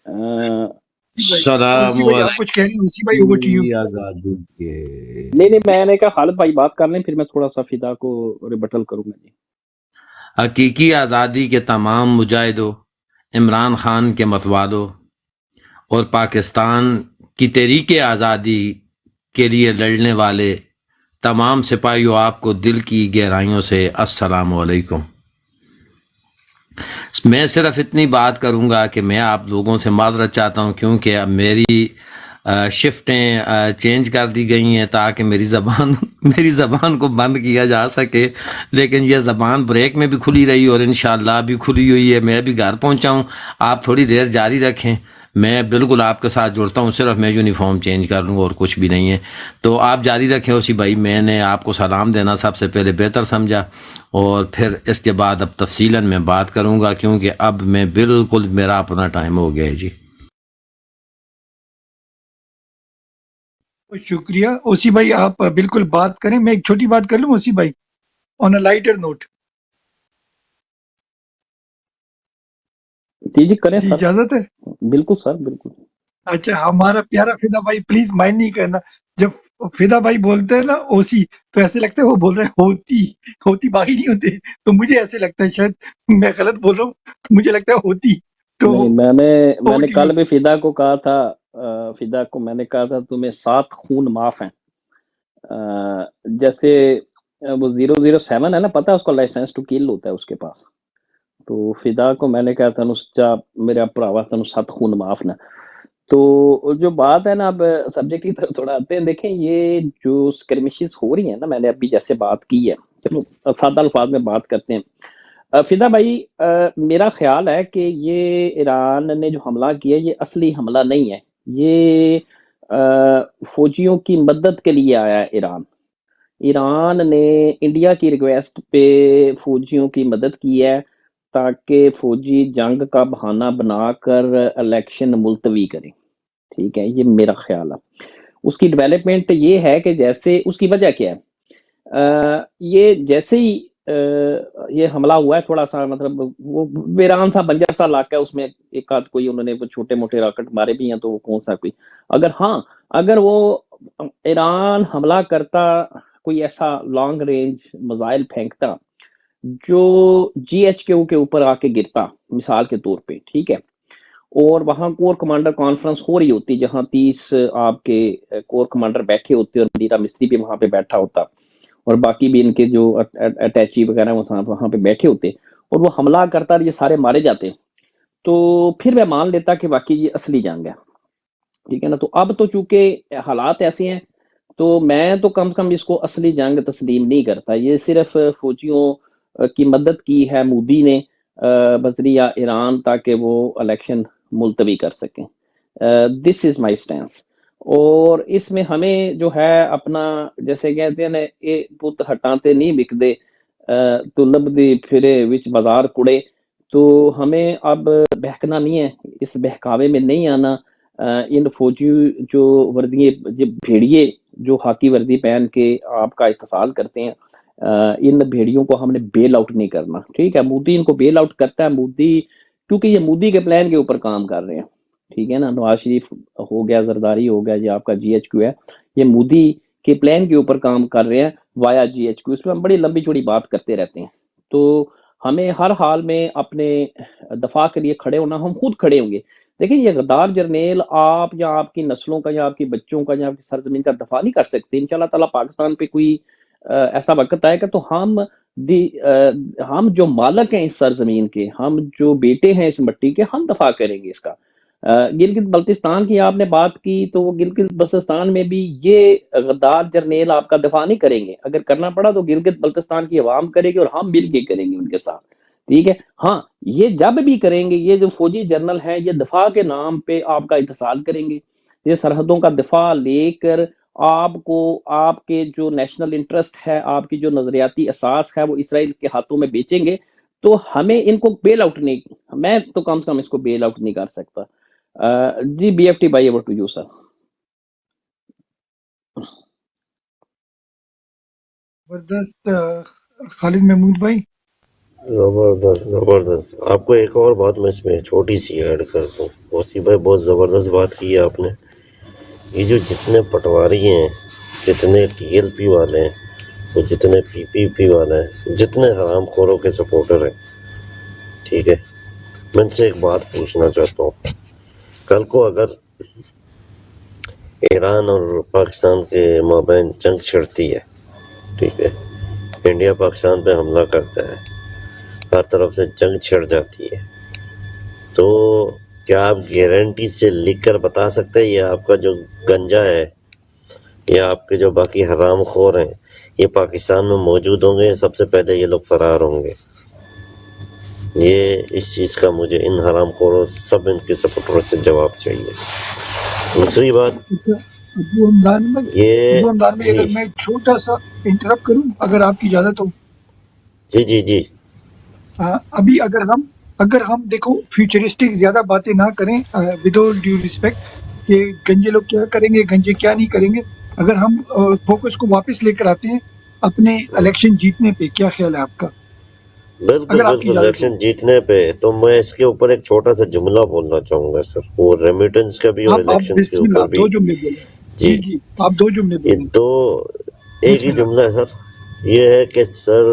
السلام اسی بھائی آپ کچھ کہہ رہے ہیں؟ اسی بھائی اوور ٹو یو۔ آزادی کے نہیں میں نے کہا خالد بھائی بات کر لیں، پھر میں تھوڑا سا فدا کو ریبٹل کروں گا۔ جی حقیقی آزادی کے تمام مجاہدوں، عمران خان کے متوالوں اور پاکستان کی تحریک آزادی کے لیے لڑنے والے تمام سپاہیوں، آپ کو دل کی گہرائیوں سے السلام علیکم۔ میں صرف اتنی بات کروں گا کہ میں آپ لوگوں سے معذرت چاہتا ہوں، کیونکہ اب میری شفٹیں چینج کر دی گئی ہیں تاکہ میری زبان کو بند کیا جا سکے، لیکن یہ زبان بریک میں بھی کھلی رہی اور انشاءاللہ بھی کھلی ہوئی ہے۔ میں بھی گھر پہنچا ہوں، آپ تھوڑی دیر جاری رکھیں، میں بالکل آپ کے ساتھ جڑتا ہوں، صرف میں یونیفارم چینج کر لوں اور کچھ بھی نہیں ہے۔ تو آپ جاری رکھیں اسی بھائی، میں نے آپ کو سلام دینا سب سے پہلے بہتر سمجھا، اور پھر اس کے بعد اب تفصیلاً میں بات کروں گا، کیونکہ اب میں بالکل میرا اپنا ٹائم ہو گیا ہے۔ جی بہت شکریہ اوسی بھائی، آپ بالکل بات کریں۔ میں ایک چھوٹی بات کر لوں اوسی بھائی، آن اے لائٹر نوٹ؟ جی کریں سر، اجازت ہے؟ بالکل سر، بالکل۔ اچھا، ہمارا پیارا فدا بھائی پلیز مائنڈ نہیں کرنا، جب فدا بھائی بولتے ہیں نا اوسی تو ایسے لگتا ہے وہ بول رہے ہیں ہوتی باقی نہیں ہوتے، تو مجھے ایسے لگتا ہے، شاید میں غلط بول رہا ہوں، مجھے لگتا ہے ہوتی۔ تو نہیں میں نے کل بھی فدا کو کہا تھا، فدا کو میں نے کہا تھا تمہیں 7 خون معاف ہیں۔ جیسے وہ 007 ہے نا، پتہ ہے اس کو لائسنس ٹو کل ہوتا ہے اس کے پاس، تو فدا کو میں نے کہا تینوں سچا میرا بھراوا تینوں 7 خون معاف نہ. تو جو بات ہے نا، اب سبجیکٹ کی طرف تھوڑا آتے ہیں. دیکھیں یہ جو اسکرمشز ہو رہی ہیں نا، میں نے ابھی جیسے بات کی ہے، چلو سادہ الفاظ میں بات کرتے ہیں. فدا بھائی، میرا خیال ہے کہ یہ ایران نے جو حملہ کیا یہ اصلی حملہ نہیں ہے. یہ فوجیوں کی مدد کے لیے آیا ہے. ایران نے انڈیا کی ریکویسٹ پہ فوجیوں کی مدد کی ہے تاکہ فوجی جنگ کا بہانہ بنا کر الیکشن ملتوی کریں. ٹھیک ہے، یہ میرا خیال ہے. اس کی ڈیولپمنٹ یہ ہے کہ جیسے اس کی وجہ کیا ہے، یہ جیسے ہی یہ حملہ ہوا ہے، تھوڑا سا مطلب وہ ویران سا بنجر سا علاقہ ہے، اس میں ایک آدھ کوئی انہوں نے چھوٹے موٹے راکٹ مارے بھی ہیں، تو وہ کون سا کوئی اگر وہ ایران حملہ کرتا، کوئی ایسا لانگ رینج میزائل پھینکتا جو جی ایچ کیو کے اوپر آ کے گرتا مثال کے طور پہ، ٹھیک ہے، اور وہاں کور کمانڈر کانفرنس ہو رہی ہوتی جہاں 30 آپ کے کور کمانڈر بیٹھے ہوتے اور مدیرہ مستری بھی وہاں پہ بیٹھا ہوتا اور باقی بھی ان کے جو اٹیچی وغیرہ وہاں پہ بیٹھے ہوتے، اور وہ حملہ کرتا اور یہ سارے مارے جاتے، تو پھر میں مان لیتا کہ واقعی یہ اصلی جنگ ہے. ٹھیک ہے نا. تو اب تو چونکہ حالات ایسے ہیں تو میں تو کم از کم اس کو اصلی جنگ تسلیم نہیں کرتا. یہ صرف فوجیوں کی مدد کی ہے مودی نے بذریعہ ایران تاکہ وہ الیکشن ملتوی کر سکیں. دس از مائی اسٹینس. اور اس میں ہمیں جو ہے اپنا، جیسے کہتے ہیں نا، اے پت ہٹاتے نہیں بکدے تو لبدی پھرے وچ بازار کڑے. تو ہمیں اب بہکنا نہیں ہے، اس بہکاوے میں نہیں آنا. ان فوجی جو وردی بھیڑیے جو ہاکی وردی پہن کے آپ کا اتصال کرتے ہیں، ان بھیڑیوں کو ہم نے بیل آؤٹ نہیں کرنا. ٹھیک ہے، مودی ان کو بیل آؤٹ کرتا ہے. مودی کیونکہ یہ مودی کے پلان کے اوپر کام کر رہے ہیں. ٹھیک ہے نا، نواز شریف ہو گیا، زرداری ہو گیا، یہ آپ کا جی ایچ کیو ہے، یہ مودی کے پلان کے اوپر کام کر رہے ہیں وایا جی ایچ کیو. اس میں ہم بڑی لمبی چوڑی بات کرتے رہتے ہیں. تو ہمیں ہر حال میں اپنے دفاع کے لیے کھڑے ہونا، ہم خود کھڑے ہوں گے. دیکھیں یہ غدار جرنیل آپ یا آپ کی نسلوں کا یا آپ کے بچوں کا یا آپ کی سرزمین کا دفاع نہیں کر سکتے. انشاءاللہ تعالیٰ پاکستان پہ کوئی ایسا وقت آئے گا تو ہم جو مالک ہیں اس سرزمین کے، ہم جو بیٹے ہیں اس مٹی کے، ہم دفاع کریں گے اس کا. گلگت بلتستان کی آپ نے بات کی، تو وہ گلگت بلتستان میں بھی یہ غدار جرنیل آپ کا دفاع نہیں کریں گے. اگر کرنا پڑا تو گلگت بلتستان کی عوام کرے گی اور ہم مل کے کریں گے ان کے ساتھ. ٹھیک ہے. ہاں، یہ جب بھی کریں گے، یہ جو فوجی جنرل ہیں یہ دفاع کے نام پہ آپ کا اتصال کریں گے، یہ سرحدوں کا دفاع لے کر آپ کو آپ کے جو نیشنل انٹرسٹ ہے، آپ کی جو نظریاتی اساس ہے، وہ اسرائیل کے ہاتھوں میں بیچیں گے. تو ہمیں ان کو بیل آؤٹ نہیں، میں تو کم سے کم اس کو بیل آؤٹ نہیں کر سکتا. جی بی ایف ٹی بھائی، اوور ٹو یو سر. زبردست. خالد محمود بھائی. زبردست. آپ کو ایک اور بات میں اس میں چھوٹی سی ایڈ کر دوں. وسیع بھائی بہت زبردست بات کی ہے آپ نے. یہ جو جتنے پٹواری ہیں، جتنے ٹی ایل پی والے ہیں، وہ جتنے پی پی پی والے ہیں، جتنے حرام خوروں کے سپورٹر ہیں، ٹھیک ہے، میں ان سے ایک بات پوچھنا چاہتا ہوں. کل کو اگر ایران اور پاکستان کے مابین جنگ چھڑتی ہے، ٹھیک ہے، انڈیا پاکستان پہ حملہ کرتا ہے، ہر طرف سے جنگ چھڑ جاتی ہے، تو کیا آپ گارنٹی سے لکھ کر بتا سکتے ہیں یہ آپ کا جو گنجا ہے یا آپ کے جو باقی حرام خور ہیں یہ پاکستان میں موجود ہوں گے؟ سب سے پہلے یہ لوگ فرار ہوں گے. یہ اس چیز کا مجھے ان حرام خوروں سب ان کے سپورٹروں سے جواب چاہیے. دوسری بات ابو حمدان بھائی، یہ اگر جی میں چھوٹا سا انٹرپٹ کروں، اگر آپ کی اجازت ہو. جی جی جی ابھی اگر ہم دیکھو فیوچرسٹک زیادہ باتیں نہ کریں، ود آل ڈیو ریسپیکٹ، کہ گنجے لوگ کیا کریں گے، گنجے کیا نہیں کریں گے، اگر ہم فوکس کو واپس لے کر آتے ہیں اپنے الیکشن جیتنے پہ، کیا خیال ہے آپ کا، بالکل اگر آپ کی بالکل. اجازت ہو؟ الیکشن جیتنے پہ تو میں اس کے اوپر ایک چھوٹا سا جملہ بولنا چاہوں گا سر، وہ ریمیٹنس کا بھی اور آپ الیکشنز کے بسم اللہ، اوپر آپ بھی. 2 جملے بولیں. جی جی آپ 2 جملے یہ بولیں. دو ایک بسم ہی اللہ. جملہ ہے سر. یہ ہے کہ سر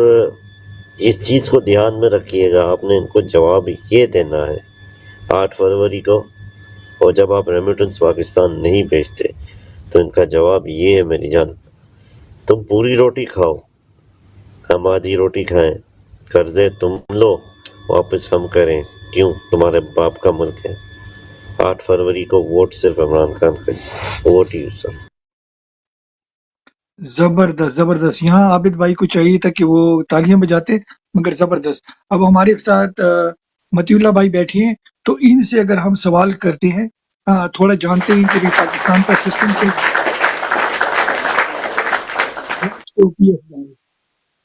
اس چیز کو دھیان میں رکھیے گا، آپ نے ان کو جواب یہ دینا ہے 8 فروری کو، اور جب آپ ریمیٹنس پاکستان نہیں بھیجتے تو ان کا جواب یہ ہے میری جان، تم پوری روٹی کھاؤ، ہم آدھی روٹی کھائیں، قرضے تم لو واپس ہم کریں، کیوں؟ تمہارے باپ کا ملک ہے۔ 8 فروری کو ووٹ صرف عمران خان کا ووٹ ہی سر۔ زبردست زبردست. یہاں عابد بھائی کو چاہیے تھا کہ وہ تالیاں بجاتے، مگر زبردست. اب ہمارے ساتھ متی اللہ بھائی بیٹھے ہیں، تو ان سے اگر ہم سوال کرتے ہیں، تھوڑا جانتے ہیں کہ بھی پاکستان کا سسٹم سے.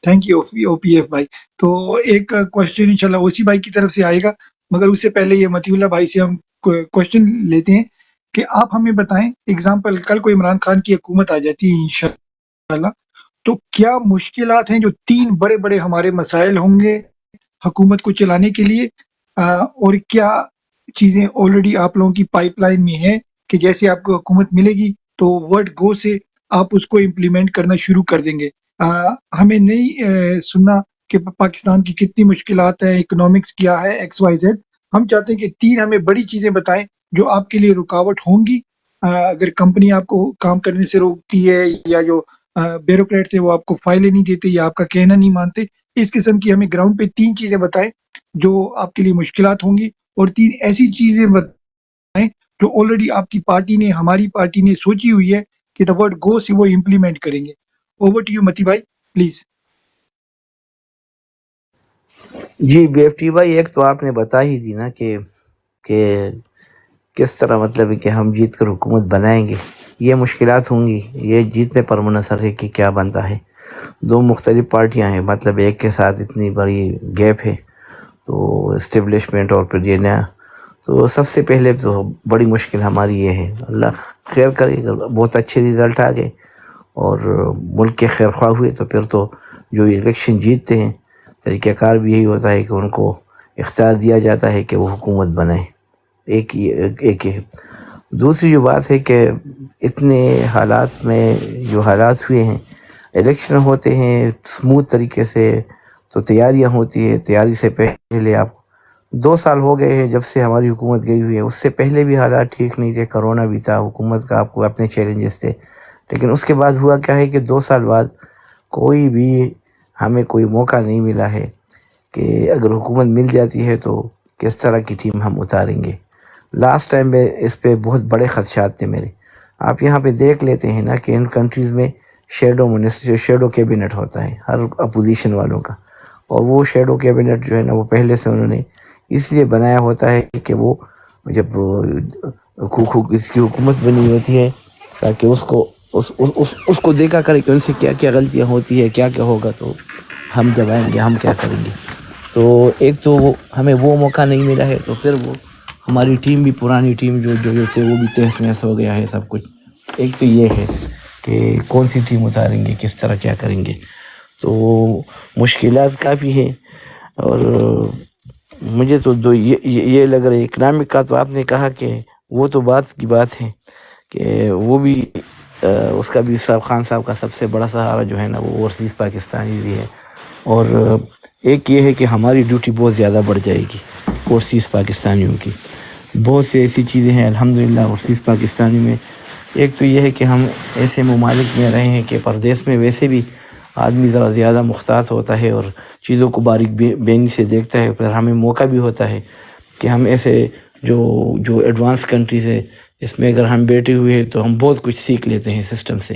Thank you O P F بھائی. تو ایک کوشچن انشاءاللہ اوسی بھائی کی طرف سے آئے گا، مگر اس سے پہلے یہ متی اللہ بھائی سے ہم کوشچن لیتے ہیں کہ آپ ہمیں بتائیں، اگزامپل کل کو عمران خان کی حکومت آ جاتی ہے انشاءاللہ، تو کیا مشکلات ہیں جو 3 بڑے بڑے ہمارے مسائل ہوں گے حکومت کو چلانے کے لیے، اور کیا چیزیں آلریڈی آپ لوگوں کی پائپ لائن میں ہیں کہ جیسے آپ کو حکومت ملے گی تو ورڈ گو سے آپ اس کو امپلیمنٹ کرنا شروع کر دیں گے. ہمیں نہیں سننا کہ پاکستان کی کتنی مشکلات ہیں، اکنامکس کیا ہے، ایکس وائی زیڈ. ہم چاہتے ہیں کہ 3 ہمیں بڑی چیزیں بتائیں جو آپ کے لیے رکاوٹ ہوں گی اگر کمپنی آپ کو کام کرنے سے روکتی ہے، یا جو بیوروکریٹس ہیں وہ آپ کو فائلیں نہیں دیتے یا آپ کا کہنا نہیں مانتے. اس قسم کی ہمیں گراؤنڈ پہ 3 چیزیں بتائیں جو آپ کے لیے مشکلات ہوں گی، اور 3 ایسی چیزیں بتائیں جو آلریڈی آپ کی پارٹی نے، ہماری پارٹی نے سوچی ہوئی ہے کہ دا ورڈ گو سے وہ امپلیمنٹ کریں گے. اوور ٹو یو متی بھائی please. G B F T بھائی، ایک تو آپ نے بتا ہی دی نا کہ کس طرح مطلب ہے کہ ہم جیت کر حکومت بنائیں گے. یہ مشکلات ہوں گی، یہ جیتنے پر منحصر ہے کہ کیا بنتا ہے. 2 مختلف پارٹیاں ہیں، مطلب ایک کے ساتھ اتنی بڑی گیپ ہے، تو اسٹیبلشمنٹ اور پھر یہ نیا. تو سب سے پہلے تو بڑی مشکل ہماری یہ ہے. اللہ خیر کرے، اگر بہت اچھے رزلٹ آ گئے اور ملک کے خیر خواہ ہوئے تو پھر تو جو الیکشن جیتتے ہیں طریقہ کار بھی یہی ہوتا ہے کہ ان کو اختیار دیا جاتا ہے کہ وہ حکومت بنائیں. ایک ہے. دوسری جو بات ہے کہ اتنے حالات میں جو حالات ہوئے ہیں، الیکشن ہوتے ہیں سموتھ طریقے سے تو تیاریاں ہوتی ہے. تیاری سے پہلے آپ 2 سال ہو گئے ہیں جب سے ہماری حکومت گئی ہوئی ہے، اس سے پہلے بھی حالات ٹھیک نہیں تھے، کرونا بھی تھا، حکومت کا آپ کو اپنے چیلنجز تھے. لیکن اس کے بعد ہوا کیا ہے کہ 2 سال بعد کوئی بھی ہمیں کوئی موقع نہیں ملا ہے کہ اگر حکومت مل جاتی ہے تو کس طرح کی ٹیم ہم اتاریں گے. لاسٹ ٹائم میں اس پہ بہت بڑے خدشات تھے میرے. آپ یہاں پہ دیکھ لیتے ہیں نا کہ ان کنٹریز میں شیڈو منسٹر، شیڈو کیبنٹ ہوتا ہے ہر اپوزیشن والوں کا، اور وہ شیڈو کیبنٹ جو ہے نا وہ پہلے سے انہوں نے اس لیے بنایا ہوتا ہے کہ وہ جب اس کی حکومت بنی ہوتی ہے تاکہ اس کو دیکھا کرے کہ ان سے کیا کیا غلطیاں ہوتی ہے، کیا کیا ہوگا تو ہم دبائیں گے، ہم کیا کریں گے. تو ایک تو ہمیں وہ موقع نہیں ملا ہے، تو پھر وہ ہماری ٹیم بھی پرانی ٹیم جو تھے وہ بھی تہس نہس ہو گیا ہے سب کچھ. ایک تو یہ ہے کہ کون سی ٹیم اتاریں گے، کس طرح کیا کریں گے. تو مشکلات کافی ہیں، اور مجھے تو یہ لگ رہا ہے. اکنامک کا تو آپ نے کہا کہ وہ تو بات کی بات ہے کہ وہ بھی اس کا بھی خان صاحب کا سب سے بڑا سہارا جو ہے نا وہ اوورسیز پاکستانی بھی ہے. اور ایک یہ ہے کہ ہماری ڈیوٹی بہت زیادہ بڑھ جائے گی اوورسیز پاکستانیوں کی. بہت سی ایسی چیزیں ہیں الحمدللہ اوورسیز پاکستانی میں. ایک تو یہ ہے کہ ہم ایسے ممالک میں رہے ہیں کہ پردیس میں ویسے بھی آدمی ذرا زیادہ محتاط ہوتا ہے اور چیزوں کو باریک بینی سے دیکھتا ہے. پھر ہمیں موقع بھی ہوتا ہے کہ ہم ایسے جو ایڈوانس کنٹریز ہے اس میں اگر ہم بیٹھے ہوئے ہیں تو ہم بہت کچھ سیکھ لیتے ہیں سسٹم سے.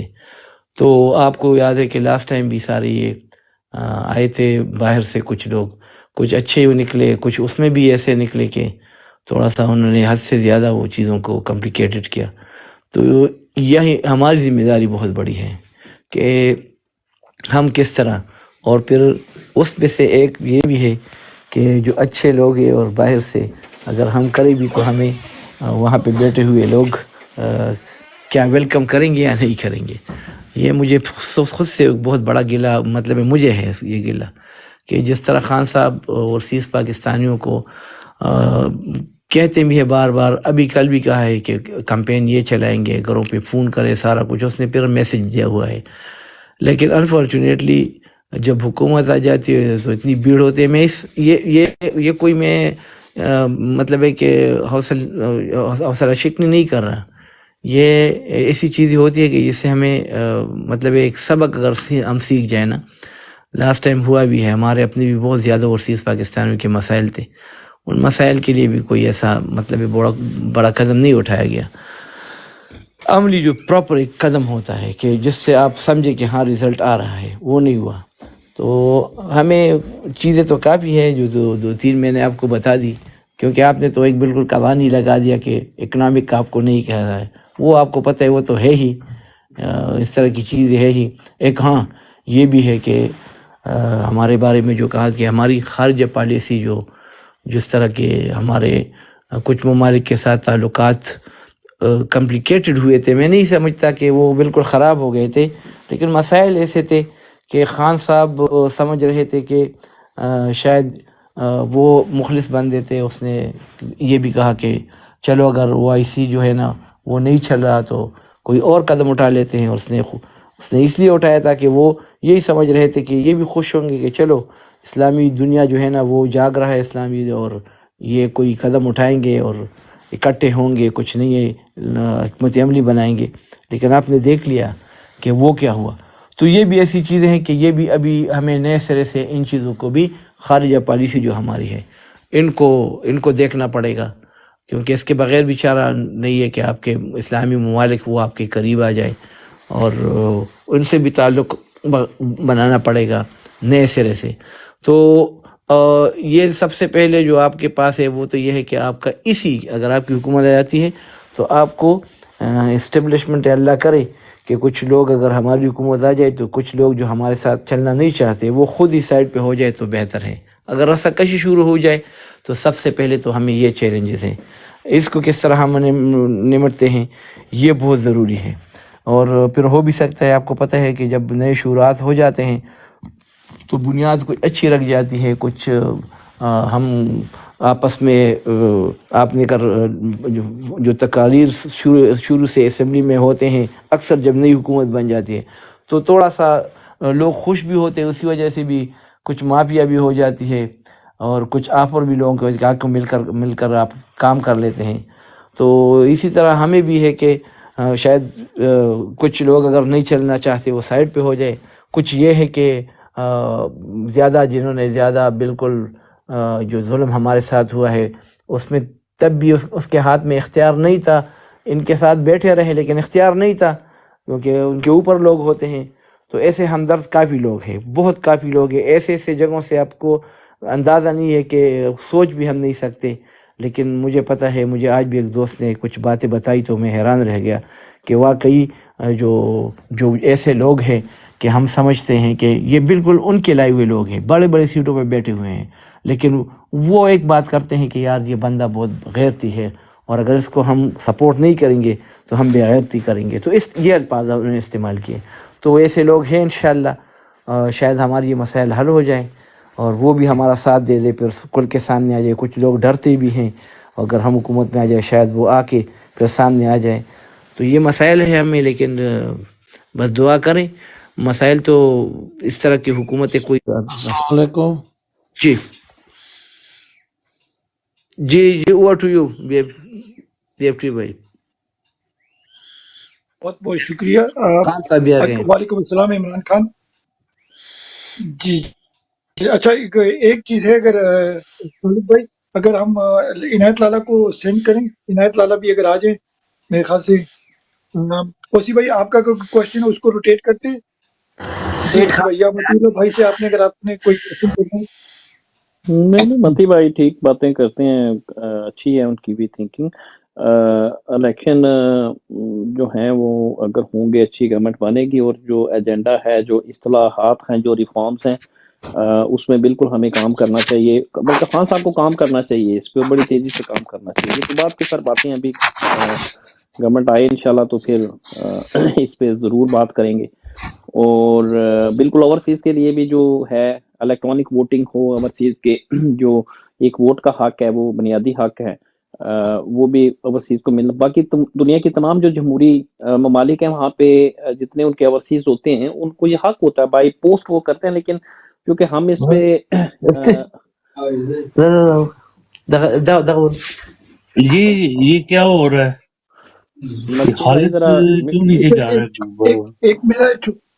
تو آپ کو یاد ہے کہ لاسٹ ٹائم بھی سارے یہ آئے تھے باہر سے کچھ لوگ، کچھ اچھے نکلے، کچھ اس میں بھی ایسے نکلے کہ تھوڑا سا انہوں نے حد سے زیادہ وہ چیزوں کو کمپلیکیٹڈ کیا. تو یہی ہماری ذمہ داری بہت بڑی ہے کہ ہم کس طرح. اور پھر اس میں سے ایک یہ بھی ہے کہ جو اچھے لوگ ہیں اور باہر سے اگر ہم کریں بھی تو ہمیں وہاں پہ بیٹھے ہوئے لوگ کیا ویلکم کریں گے یا نہیں کریں گے. یہ مجھے خود سے بہت بڑا گلہ مطلب مجھے ہے یہ گلہ کہ جس طرح خان صاحب اوورسیز پاکستانیوں کو کہتے بھی ہے بار بار، ابھی کل بھی کہا ہے کہ کمپین یہ چلائیں گے، گھروں پہ فون کرے سارا کچھ اس نے پھر میسج دیا ہوا ہے. لیکن انفارچونیٹلی جب حکومت آ جاتی ہے تو اتنی بھیڑ ہوتی ہے. میں یہ کوئی میں مطلب ہے کہ حوصلہ شکنی نہیں کر رہا. یہ ایسی چیز ہوتی ہے کہ جس سے ہمیں مطلب ایک سبق اگر ہم سیکھ جائیں نا لاسٹ ٹائم ہوا بھی ہے، ہمارے اپنے بھی بہت زیادہ اوورسیز پاکستانیوں کے مسائل تھے، ان مسائل کے لیے بھی کوئی ایسا مطلب بڑا قدم نہیں اٹھایا گیا۔ عملی جو پراپر ایک قدم ہوتا ہے کہ جس سے آپ سمجھے کہ ہاں رزلٹ آ رہا ہے، وہ نہیں ہوا۔ تو ہمیں چیزیں تو کافی ہے جو دو تین میں نے آپ کو بتا دی، کیونکہ آپ نے تو ایک بالکل قوانین لگا دیا کہ اکنامک آپ کو نہیں کہہ رہا ہے، وہ آپ کو پتہ ہے وہ تو ہے ہی، اس طرح کی چیزیں ہے ہی۔ ایک ہاں یہ بھی ہے کہ ہمارے بارے میں جو کہا کہ ہماری خارجہ پالیسی جو جس طرح کے ہمارے کچھ ممالک کے ساتھ تعلقات کمپلیکیٹڈ ہوئے تھے، میں نہیں سمجھتا کہ وہ بالکل خراب ہو گئے تھے، لیکن مسائل ایسے تھے کہ خان صاحب سمجھ رہے تھے کہ شاید وہ مخلص بندے تھے۔ اس نے یہ بھی کہا کہ چلو اگر او آئی سی جو ہے نا وہ نہیں چل رہا تو کوئی اور قدم اٹھا لیتے ہیں۔ اس نے اس لیے اٹھایا تھا کہ وہ یہی سمجھ رہے تھے کہ یہ بھی خوش ہوں گے کہ چلو اسلامی دنیا جو ہے نا وہ جاگ رہا ہے اسلامی، اور یہ کوئی قدم اٹھائیں گے اور اکٹھے ہوں گے، کچھ نہیں ہے حکمت عملی بنائیں گے۔ لیکن آپ نے دیکھ لیا کہ وہ کیا ہوا۔ تو یہ بھی ایسی چیزیں ہیں کہ یہ بھی ابھی ہمیں نئے سرے سے ان چیزوں کو بھی خارجہ پالیسی جو ہماری ہے ان کو دیکھنا پڑے گا، کیونکہ اس کے بغیر بھی چارہ نہیں ہے کہ آپ کے اسلامی ممالک وہ آپ کے قریب آ جائے، اور ان سے بھی تعلق بنانا پڑے گا نئے سرے سے۔ تو یہ سب سے پہلے جو آپ کے پاس ہے وہ تو یہ ہے کہ آپ کا اگر آپ کی حکومت آ جاتی ہے تو آپ کو اسٹیبلشمنٹ اللہ کرے کہ کچھ لوگ اگر ہماری حکومت آ جائے تو کچھ لوگ جو ہمارے ساتھ چلنا نہیں چاہتے وہ خود ہی سائڈ پہ ہو جائے تو بہتر ہے۔ اگر رسہ کشی شروع ہو جائے تو سب سے پہلے تو ہمیں یہ چیلنجز ہیں، اس کو کس طرح ہم نمٹتے ہیں یہ بہت ضروری ہے۔ اور پھر ہو بھی سکتا ہے، آپ کو پتہ ہے کہ جب نئے شورات ہو جاتے ہیں تو بنیاد کوئی اچھی رکھ جاتی ہے، کچھ ہم آپس میں آپ نے جو تقاریر شروع سے اسمبلی میں ہوتے ہیں، اکثر جب نئی حکومت بن جاتی ہے تو تھوڑا سا لوگ خوش بھی ہوتے ہیں، اسی وجہ سے بھی کچھ معافیا بھی ہو جاتی ہے، اور کچھ آفر بھی لوگوں کو مل کر آپ کام کر لیتے ہیں۔ تو اسی طرح ہمیں بھی ہے کہ شاید کچھ لوگ اگر نہیں چلنا چاہتے وہ سائڈ پہ ہو جائے، کچھ یہ ہے کہ جنہوں نے زیادہ بالکل جو ظلم ہمارے ساتھ ہوا ہے اس میں تب بھی اس کے ہاتھ میں اختیار نہیں تھا، ان کے ساتھ بیٹھے رہے لیکن اختیار نہیں تھا، کیونکہ ان کے اوپر لوگ ہوتے ہیں۔ تو ایسے ہمدرد کافی لوگ ہیں، بہت کافی لوگ ہیں، ایسے جگہوں سے آپ کو اندازہ نہیں ہے کہ سوچ بھی ہم نہیں سکتے۔ لیکن مجھے پتہ ہے، مجھے آج بھی ایک دوست نے کچھ باتیں بتائی تو میں حیران رہ گیا کہ واقعی جو ایسے لوگ ہیں کہ ہم سمجھتے ہیں کہ یہ بالکل ان کے لائے ہوئے لوگ ہیں، بڑے بڑے سیٹوں پہ بیٹھے ہوئے ہیں، لیکن وہ ایک بات کرتے ہیں کہ یار یہ بندہ بہت غیرتی ہے، اور اگر اس کو ہم سپورٹ نہیں کریں گے تو ہم بے غیرتی کریں گے۔ تو یہ الفاظ انہوں نے استعمال کیے۔ تو ایسے لوگ ہیں انشاءاللہ، شاید ہمارے یہ مسائل حل ہو جائیں اور وہ بھی ہمارا ساتھ دے دے، پھر کل کے سامنے آ جائے۔ کچھ لوگ ڈرتے بھی ہیں، اگر ہم حکومت میں آ جائے شاید وہ آ کے پھر سامنے آ جائیں۔ تو یہ مسائل ہیں ہمیں، لیکن بس دعا کریں۔ مسائل تو اس طرح کی حکومتیں کوئی السلام علیکم۔ جی over to you B F T بھائی۔ بہت بہت شکریہ۔ خان صاحب بھی آ گئے ہیں۔ وعلیکم السلام عمران خان جی۔ اچھا ایک چیز ہے، اگر طالب بھائی اگر ہم عنایت لالا کو سینڈ کریں، عنایت لالا بھی اگر آ جائیں میرے خیال سے۔ اوسی بھائی آپ کا کوئی کوشچن ہے اس کو روٹیٹ کرتے ہیں جی اوسی بھائی، یا مدیر بھائی سے اگر آپ نے کوئی کوشچن کرنا ہے۔ نہیں منتی بھائی ٹھیک باتیں کرتے ہیں، اچھی ہے ان کی بھی تھنکنگ۔ الیکشن جو ہیں وہ اگر ہوں گے اچھی گورنمنٹ بنے گی، اور جو ایجنڈا ہے، جو اصلاحات ہیں، جو ریفارمز ہیں، اس میں بالکل ہمیں کام کرنا چاہیے، بلکہ خان صاحب کو کام کرنا چاہیے، اس پہ بڑی تیزی سے کام کرنا چاہیے۔ تو بات کے سر باتیں ابھی گورنمنٹ آئے انشاءاللہ تو پھر اس پہ ضرور بات کریں گے۔ اور بالکل اوورسیز کے لیے بھی جو ہے الیکٹرانک ووٹنگ ہو، اوورسیز کے جو ایک ووٹ کا حق ہے وہ بنیادی حق ہے، وہ بھی اوورسیز کو ملنا۔ باقی دنیا کی تمام جو جمہوری ممالک ہیں وہاں پہ جتنے ان کے اوورسیز ہوتے ہیں ان کو یہ حق ہوتا ہے، بائی پوسٹ وہ کرتے ہیں، لیکن کیونکہ ہم اس پہ جی یہ کیا ہو رہا ہے؟ خالد کیوں نیچے جا رہا ہے؟ ایک میرا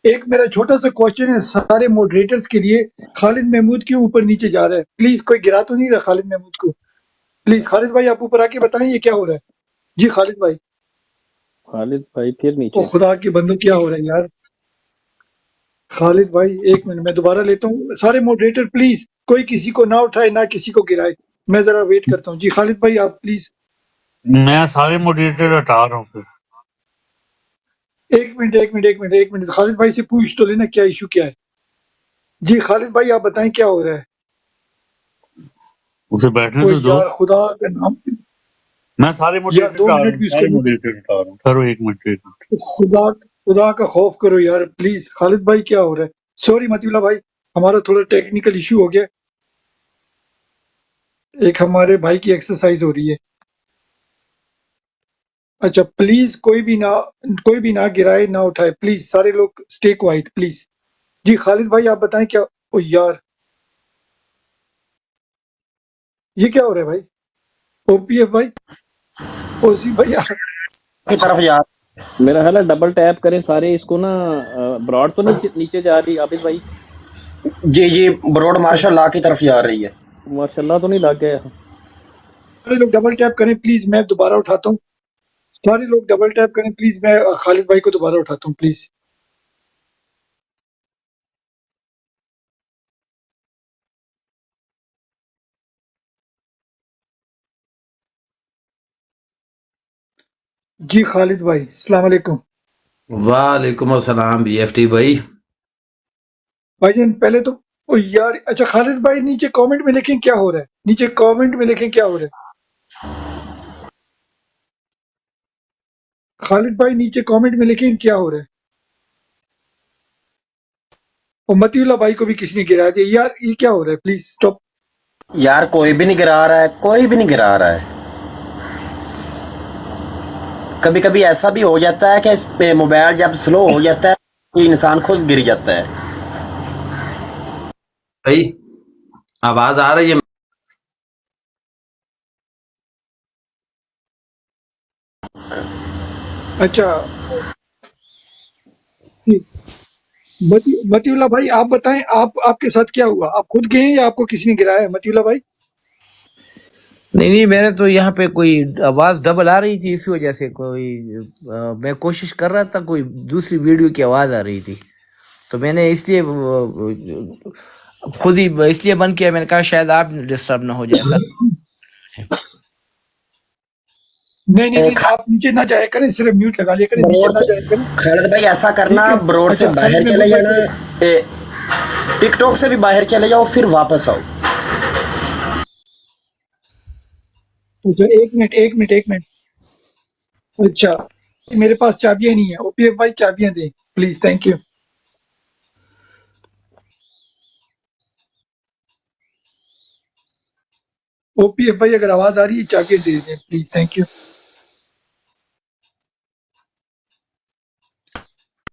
ایک میرا چھوٹا سا کوشچن ہے سارے ماڈریٹرز کے لیے، خالد محمود کیوں اوپر نیچے جا رہا ہے؟ پلیز کوئی گرا تو نہیں رہا خالد محمود کو؟ پلیز خالد بھائی آپ اوپر آ کے بتائیں یہ کیا ہو رہا ہے؟ جی خالد بھائی. خالد بھائی پھر او نیچے. خدا کے بندوں کیا ہو رہا ہے یار؟ خالد بھائی ایک منٹ میں دوبارہ لیتا ہوں. سارے ماڈریٹر پلیز کوئی کسی کو نہ اٹھائے نہ کسی کو گرائے. میں ذرا ویٹ کرتا ہوں. جی خالد بھائی آپ پلیز. میں سارے موڈریٹر ہٹا رہا ہوں پھر. ایک منٹ خالد بھائی سے پوچھ تو لینا کیا ایشو کیا ہے. جی خالد بھائی آپ بتائیں کیا ہو رہا ہے؟ اسے بیٹھنے او تو دو. یار خدا کا نام. میں سارے یار موڈریٹر 2 ہٹا رہا منٹ ہوں, بھی اس کو سارے موڈریٹر ہٹا رہا ہوں. ٹھہرو ایک منٹ. خدا کا خوف کرو یار پلیز. خالد بھائی کیا ہو رہا ہے؟ سوری متی اللہ بھائی ہمارا تھوڑا ٹیکنیکل ایشو ہو گیا. ایک ہمارے بھائی کی ایکسرسائز ہو رہی ہے. اچھا پلیز کوئی بھی نہ گرائے نہ اٹھائے پلیز. سارے لوگ اسٹے کوائٹ پلیز. جی خالد بھائی آپ بتائیں کیا. او یار یہ کیا ہو رہا ہے بھائی؟ او پی ایف بھائی، او سی بھائی کی طرف جا میرا خیال ہے ڈبل ٹیپ کریں سارے اس کو نا. براڈ تو نیچے جا رہی عابد بھائی؟ جی بروڈ مارشل لا کی طرف جا رہی ہے. ماشاء اللہ تو نہیں لگ گیا. سارے لوگ ڈبل ٹیپ کریں پلیز. میں دوبارہ اٹھاتا ہوں. سارے لوگ ڈبل ٹیپ کریں پلیز. میں خالد بھائی کو دوبارہ اٹھاتا ہوں پلیز. جی خالد بھائی السلام علیکم. وعلیکم السلام بی ایف ٹی بھائی. بھائی جان پہلے تو او یار اچھا خالد بھائی نیچے کامنٹ میں لکھیں کیا ہو رہا ہے. نیچے کامنٹ میں لکھیں کیا ہو رہا ہے. خالد بھائی نیچے کامنٹ میں لکھیں کیا ہو رہا ہے. اور متی اللہ بھائی کو بھی کسی نے گرا دیا یار. یہ کیا ہو رہا ہے؟ Please stop. یار کوئی بھی نہیں گرا رہا ہے, کوئی بھی نہیں گرا رہا ہے. کبھی کبھی ایسا بھی ہو جاتا ہے کہ اس پہ موبائل جب سلو ہو جاتا ہے تو انسان خود گر جاتا ہے. بھائی آواز آ رہی ہے؟ اچھا متی اللہ بھائی آپ بتائیں آپ کے ساتھ کیا ہوا؟ آپ خود گئے ہیں یا آپ کو کسی نے گرایا ہے؟ متی اللہ بھائی نہیں میرے تو یہاں پہ کوئی آواز ڈبل آ رہی تھی, اس وجہ سے کوئی میں کوشش کر رہا تھا, کوئی دوسری ویڈیو کی آواز آ رہی تھی تو میں نے اس لیے خود ہی اس لیے بند کیا. میں نے کہا شاید آپ ڈسٹرب نہ ہو جائے سر. نہیں آپ نیچے نہ جایا کریں. صرف میوٹ لگا لیا کریں. نیچے بروڈ نہ سے جایا کریں. خالد بھائی ایسا کرنا, ٹھیک ہے. بروڈ سے اچھا خالد باہر چلے محمود بھائی جانا, ٹک ٹاک سے بھی باہر چلے جاؤ پھر واپس آؤ. اچھا ایک منٹ. اچھا میرے پاس چابیاں نہیں ہیں. او پی ایف بھائی چابیاں دیں please. Thank you. O P F بھائی اگر آواز آ رہی ہے چابیاں دے دیں پلیز. Thank you.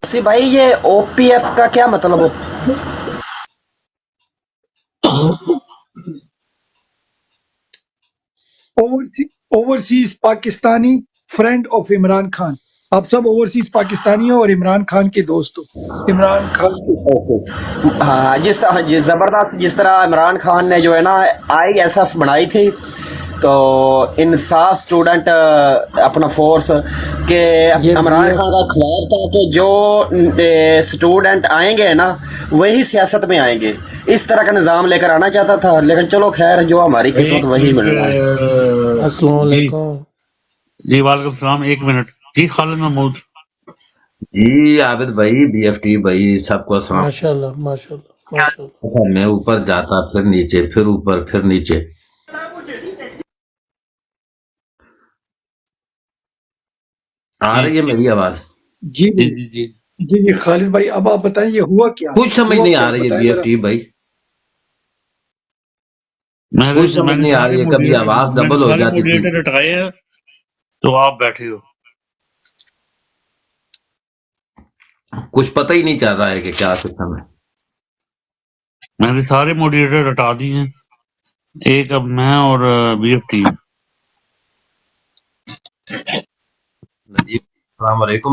سی بھائی یہ او پی ایف کا کیا مطلب ہو؟ Overseas Pakistani friend of Imran Khan. آپ سب اوورسیز پاکستانی ہو اور عمران خان کے دوست ہو. عمران خان کے ہاں جس زبردست جس طرح عمران خان نے جو ہے نا آئی ایس ایف بنائی تھی, تو انصاف اسٹوڈنٹ اپنا فورس کہ یہ بی عمران ایف خان کا خواب تھا کہ جو اسٹوڈنٹ آئیں گے نا وہی سیاست میں آئیں گے. اس طرح کا نظام لے کر آنا چاہتا تھا, لیکن چلو خیر جو ہماری قسمت ایک وہی منٹ. مل رہا ہے. السلام جی علیکم. جی وعلیکم السلام. ایک منٹ. جی خالد محمود. جی عابد بھائی, بی ایف ٹی بھائی, سب کو السلام. ماشاء اللہ ماشاء اللہ ماشاء اللہ. اچھا میں اوپر جاتا پھر نیچے, پھر اوپر, پھر نیچے. آ جی رہی ہے میری آواز؟ جی جی جی جی جی خالد بھائی اب آپ بتائیں یہ ہوا کیا؟ کچھ سمجھ ہوا نہیں کیا آ رہی ہے بتائیں بی ایف ذرا. ٹی بھائی, میں کچھ سمجھ نے نہیں آ سارے رہی ہے. کبھی موڈریٹر آواز میں نے ڈبل ہو سارے جاتی تھی. موڈریٹر ہٹائے ہیں تو آپ بیٹھے ہو. کچھ پتہ ہی نہیں چل رہا ہے کہ کیا سسٹم ہے. میں نے سارے موڈریٹر ہٹا دیے ہیں, ایک اب میں اور بی ایف ٹی. جی السلام علیکم.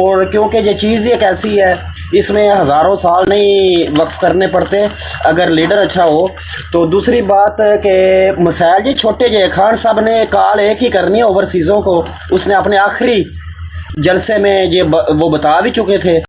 اور کیونکہ یہ چیز ایک ایسی ہے اس میں ہزاروں سال نہیں وقف کرنے پڑتے اگر لیڈر اچھا ہو. تو دوسری بات کہ مسائل یہ چھوٹے جے خان صاحب نے کال ایک ہی کرنی ہے اوورسیزوں کو, اس نے اپنے آخری جلسے میں یہ وہ بتا بھی چکے تھے.